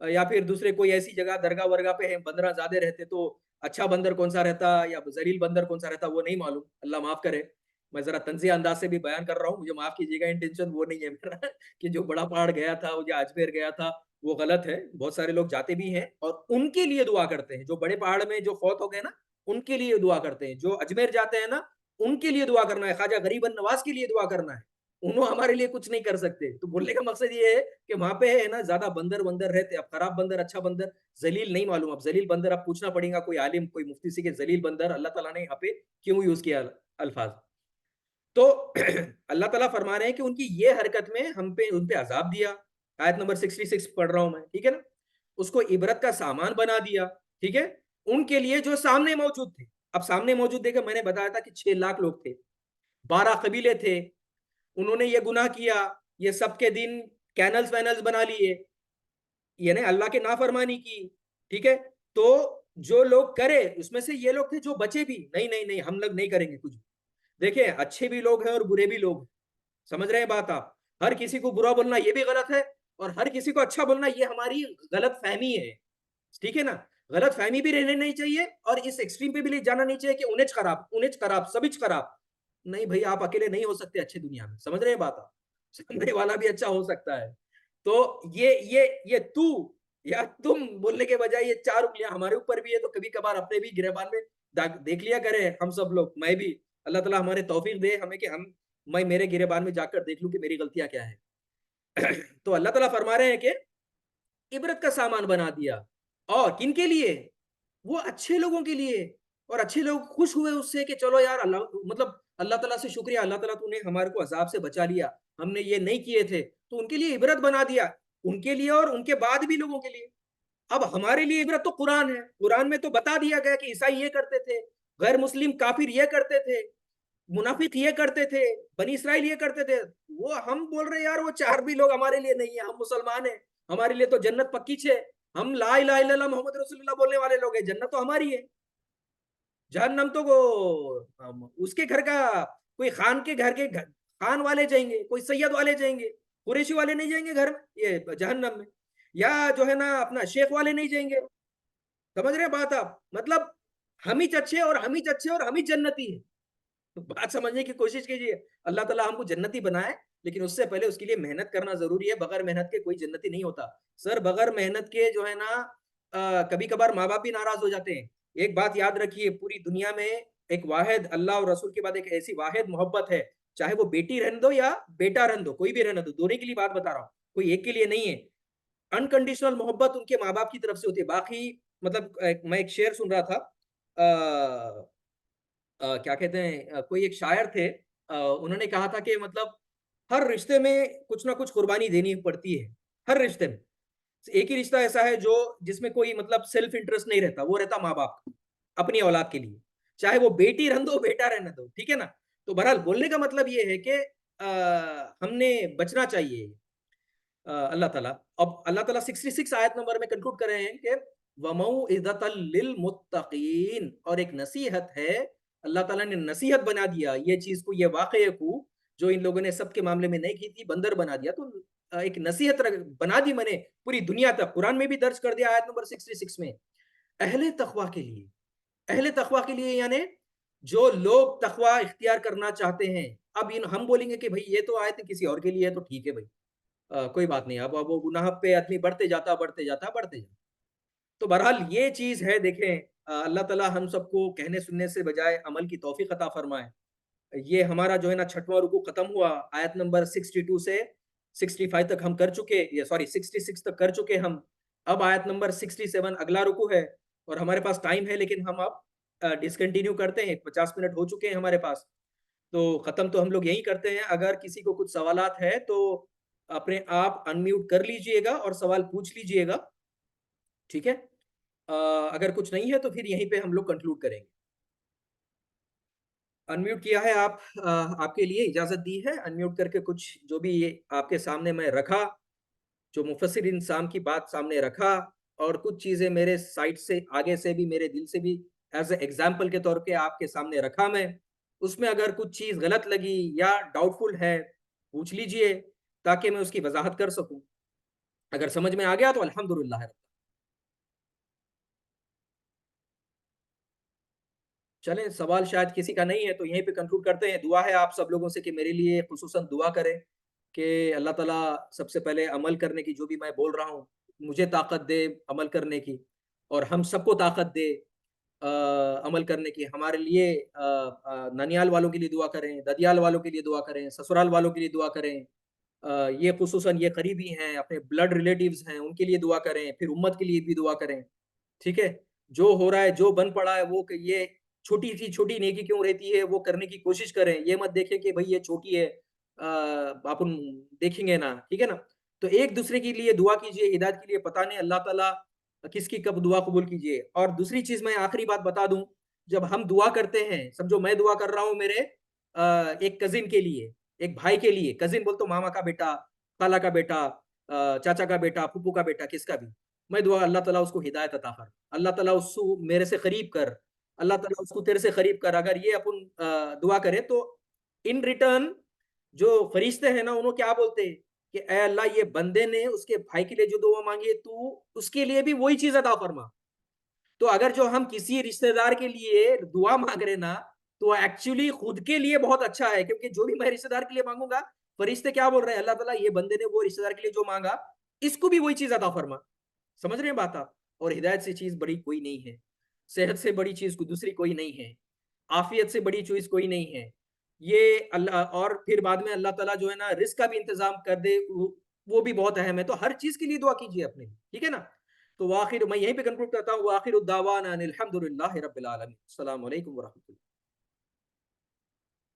[SPEAKER 1] या फिर दूसरे कोई ऐसी जगह दरगाह वरगाह पे है बंदरा ज्यादा रहते, तो अच्छा बंदर कौन सा रहता या जलील बंदर कौन सा रहता वो नहीं मालूम, अल्लाह माफ करे। मैं जरा तंजिया अंदाज से भी बयान कर रहा हूँ, मुझे माफ कीजिएगा, इंटेंशन वो नहीं है मेरा कि जो बड़ा पहाड़ गया था, वो जो अजमेर गया था, वो गलत है। बहुत सारे लोग जाते भी हैं और उनके लिए दुआ करते हैं, जो बड़े पहाड़ में जो फौत हो गए ना, उनके लिए दुआ करते हैं। जो अजमेर जाते हैं ना, उनके लिए दुआ करना है, ख्वाजा गरीबन नवाज के लिए दुआ करना है। उन्होंने हमारे लिए कुछ नहीं कर सकते। तो बोलने का मकसद ये है कि वहां पे है ना ज्यादा बंदर बंदर रहते। अब खराब बंदर अच्छा बंदर जलील नहीं मालूम। अब जलील बंदर आप पूछना पड़ेगा कोई आलिम कोई मुफ्ती से कि जलील बंदर अल्लाह ताला ने यहाँ पे क्यों यूज किया अल्फाज। तो अल्लाह ताला फरमा रहे हैं कि उनकी ये हरकत में हम पे उन पे अजाब दिया। आयत नंबर 66 पढ़ रहा हूं मैं, ठीक है ना। उसको इबरत का सामान बना दिया, ठीक है, उनके लिए जो सामने मौजूद थे। अब सामने मौजूद देखा, मैंने बताया था कि 6 लाख लोग थे, 12 कबीले थे, उन्होंने ये गुनाह किया, ये सबके दिन कैनल्स वैनल्स बना लिए, यानी अल्लाह के नाफरमानी की, ठीक है। तो जो लोग करे उसमें से ये लोग थे जो बचे भी नहीं, नहीं नहीं हम लोग नहीं करेंगे कुछ। देखिए अच्छे भी लोग हैं और बुरे भी लोग हैं, समझ रहे हैं बात आप। हर किसी को बुरा बोलना ये भी गलत है और हर किसी को अच्छा बोलना ये हमारी गलत फहमी है, ठीक है ना। गलत फहमी भी रहने नहीं चाहिए और इस एक्सट्रीम पे भी ले जाना नहीं चाहिए कि उन्हें खराब सभी खराब। नहीं भाई, आप अकेले नहीं हो सकते अच्छे दुनिया में, समझ रहे हैं बात आप। सामने वाला भी अच्छा हो सकता है। तो ये तू या तुम बोलने के बजाय ये 4 उंगलियां हमारे ऊपर भी है, तो कभी कभार अपने भी गिरबान में देख लिया करें हम सब लोग, मैं भी। अल्लाह ताला हमारे तौफीक दे हमें कि हम मैं मेरे गिरबान में जाकर देख लूं कि मेरी गलतियां क्या है। तो अल्लाह ताला फरमा रहे हैं कि इबरत का सामान बना दिया। और किन के लिए? वो अच्छे लोगों के लिए। और अच्छे लोग खुश हुए उससे कि चलो यार, अल्लाह मतलब अल्लाह ताला से शुक्रिया, अल्लाह ताला तूने हमारे को अजाब से बचा लिया, हमने ये नहीं किए थे, तो उनके लिए इबरत बना दिया, उनके लिए और उनके बाद भी लोगों के लिए। अब हमारे लिए इबरत तो कुरान है, कुरान में तो बता दिया गया कि ईसाई ये करते थे, गैर मुस्लिम काफिर ये करते थे, मुनाफिक ये करते थे, बनी इसराइल ये करते थे। वो हम बोल रहे यार वो 4 भी लोग हमारे लिए नहीं है, हम मुसलमान हैं, हमारे लिए तो जन्नत पक्की छे। हम ला इलाहा इल्लल्लाह मोहम्मद रसूलुल्लाह बोलने वाले लोग हैं, जन्नत तो हमारी है। जहन्नम तो वो उसके घर का, कोई खान के घर के खान वाले जाएंगे, कोई सैयद वाले जाएंगे, कुरैशी वाले नहीं जाएंगे घर में ये जहन्नम में, या जो है ना अपना शेख वाले नहीं जाएंगे। समझ रहे हैं बात आप, मतलब हम ही अच्छे और हम ही अच्छे और हम ही जन्नती है। तो बात समझने की कोशिश कीजिए। अल्लाह ताला हमको जन्नती बनाए, लेकिन उससे पहले उसके लिए मेहनत करना जरूरी है। बगैर मेहनत के कोई जन्नती नहीं होता। सर बगैर मेहनत के जो है ना, कभी कभार माँ बाप भी नाराज हो जाते हैं। एक बात याद रखिए, पूरी दुनिया में एक वाहिद अल्लाह और रसूल के बाद एक ऐसी वाहिद मोहब्बत है, चाहे वो बेटी रहने दो या बेटा रहने दो, कोई भी रहने दो, दोनों के लिए बात बता रहा हूँ, कोई एक के लिए नहीं है। अनकंडीशनल मोहब्बत उनके माँ बाप की तरफ से होती है। बाकी मतलब मैं एक शेर सुन रहा था, क्या कहते हैं, कोई एक शायर थे, उन्होंने कहा था कि मतलब हर रिश्ते में कुछ ना कुछ कुर्बानी देनी पड़ती है, हर रिश्ते में। एक ही रिश्ता ऐसा है जो जिसमें कोई मतलब सेल्फ इंटरेस्ट नहीं रहता, वो रहता माँ बाप का, अपनी औलाद के लिए, चाहे वो बेटी रहने दो बेटा रहने दो, ठीक है ना। तो बहरहाल बोलने का मतलब ये है कि हमने बचना चाहिए। अल्लाह ताला, अब अल्लाह ताला 66 आयत नंबर में कंक्लूड कर रहे हैं कि वमौइज़तल लिल मुत्तकीन, और एक नसीहत है। अल्लाह ताला ने नसीहत बना दिया ये चीज को, ये वाकये को, जो इन लोगों ने सबके मामले में नहीं की थी, बंदर बना दिया। तो एक नसीहत बना दी मैंने पूरी दुनिया तक, कुरान में भी दर्ज कर दिया आयत नंबर 66 में, अहले तकवा के लिए। अहले तकवा के लिए यानी जो लोग तकवा इख्तियार करना चाहते हैं। अब इन हम बोलेंगे कि भाई ये तो आयत किसी और के लिए है, तो ठीक है भाई, कोई बात नहीं। अब वो गुनाह पे आदमी बढ़ते जाता बढ़ते जाता बढ़ते जाता। तो बहरहाल ये चीज है, देखें, अल्लाह ताला हम सबको कहने सुनने से बजाय अमल की तौफीक अता फरमाए। ये हमारा जो है ना 6वां रुकू खत्म हुआ, आयत नंबर 62 से 65 तक हम कर चुके, ये सॉरी 66 तक कर चुके हम। अब आयत नंबर 67 अगला रुकू है, और हमारे पास टाइम है, लेकिन हम अब डिसकंटिन्यू करते हैं, 50 मिनट हो चुके हैं हमारे पास। तो खत्म तो हम लोग यही करते हैं। अगर किसी को कुछ सवालात है तो अपने आप अनम्यूट कर लीजिएगा और सवाल पूछ लीजिएगा, ठीक है। अगर कुछ नहीं है तो फिर यहीं पे हम लोग कंक्लूड करेंगे। अनम्यूट किया है आप, आपके लिए इजाजत दी है अनम्यूट करके, कुछ जो भी ये आपके सामने मैं रखा, जो मुफस्सिर इंसान की बात सामने रखा, और कुछ चीजें मेरे साइड से आगे से भी मेरे दिल से भी एज ए एग्जाम्पल के तौर पे आपके सामने रखा मैं। उसमें अगर कुछ चीज गलत लगी या डाउटफुल है, पूछ लीजिए, ताकि मैं उसकी वजाहत कर सकूं। अगर समझ में आ गया तो अल्हम्दुलिल्लाह। चलें, सवाल शायद किसी का नहीं है तो यहीं पे कंक्लूड करते हैं। दुआ है आप सब लोगों से कि मेरे लिए खुसूसन दुआ करें कि अल्लाह ताला सबसे पहले अमल करने की, जो भी मैं बोल रहा हूँ, मुझे ताकत दे अमल करने की, और हम सबको ताकत दे अमल करने की। हमारे लिए ननियाल वालों के लिए दुआ करें, ददियाल वालों के लिए दुआ करें, ससुराल वालों के लिए दुआ करें। ये खुसूसन ये करीबी हैं, अपने ब्लड रिलेटिव्स हैं, उनके लिए दुआ करें, फिर उम्मत के लिए भी दुआ करें। ठीक है? जो हो रहा है, जो बन पड़ा है, वो ये छोटी सी छोटी नेकी क्यों रहती है, वो करने की कोशिश करें। ये मत देखें कि भाई ये छोटी है, अपन देखेंगे ना, ठीक है ना? तो एक दूसरे के लिए दुआ कीजिए, हिदायत के लिए। पता नहीं अल्लाह ताला किसकी कब दुआ कबूल कीजिए। और दूसरी चीज मैं आखिरी बात बता दूं, जब हम दुआ करते हैं, समझो मैं दुआ कर रहा हूं मेरे एक कजिन के लिए, एक भाई के लिए। कजिन बोल तो मामा का बेटा, खाला का बेटा, चाचा का बेटा, फूफू का बेटा, किसका भी। मैं दुआ, अल्लाह ताला उसको हिदायत अता कर, अल्लाह ताला उसको मेरे से करीब कर, अल्लाह ताला उसको तेरे से करीब कर। अगर ये अपन दुआ करें तो इन रिटर्न जो फरिश्ते हैं ना, उन्होंने क्या बोलते हैं कि ए अल्लाह, ये बंदे ने उसके भाई के लिए जो दुआ मांगी है, तू उसके लिए भी वही चीज अता फरमा। तो अगर जो हम किसी रिश्तेदार के लिए दुआ मांग रहे ना, तो एक्चुअली खुद के लिए बहुत अच्छा है, क्योंकि जो भी मैं रिश्तेदार के लिए मांगूंगा, फरिश्ते क्या बोल रहे हैं, अल्लाह ताला ये बंदे ने वो रिश्तेदार के लिए जो मांगा, इसको भी वही चीज अता फरमा। समझ रहे हैं बात आप? और हिदायत से चीज बड़ी कोई नहीं है, सेहत से बड़ी चीज को दूसरी कोई नहीं है, आफियत से बड़ी चीज कोई नहीं है। ये अल्लाह, और फिर बाद में अल्लाह ताला जो है ना रिस्क का भी इंतजाम कर दे, वो भी बहुत अहम है। तो हर चीज के लिए दुआ कीजिए अपने, ठीक है ना? तो आखिर मैं यहीं पे कंक्लूड करता हूँ, आखिर उद्दावाना अनिल हम्दुलिल्लाहि रब्बिल आलमीन। अस्सलाम वालेकुम व रहमतुल्लाह।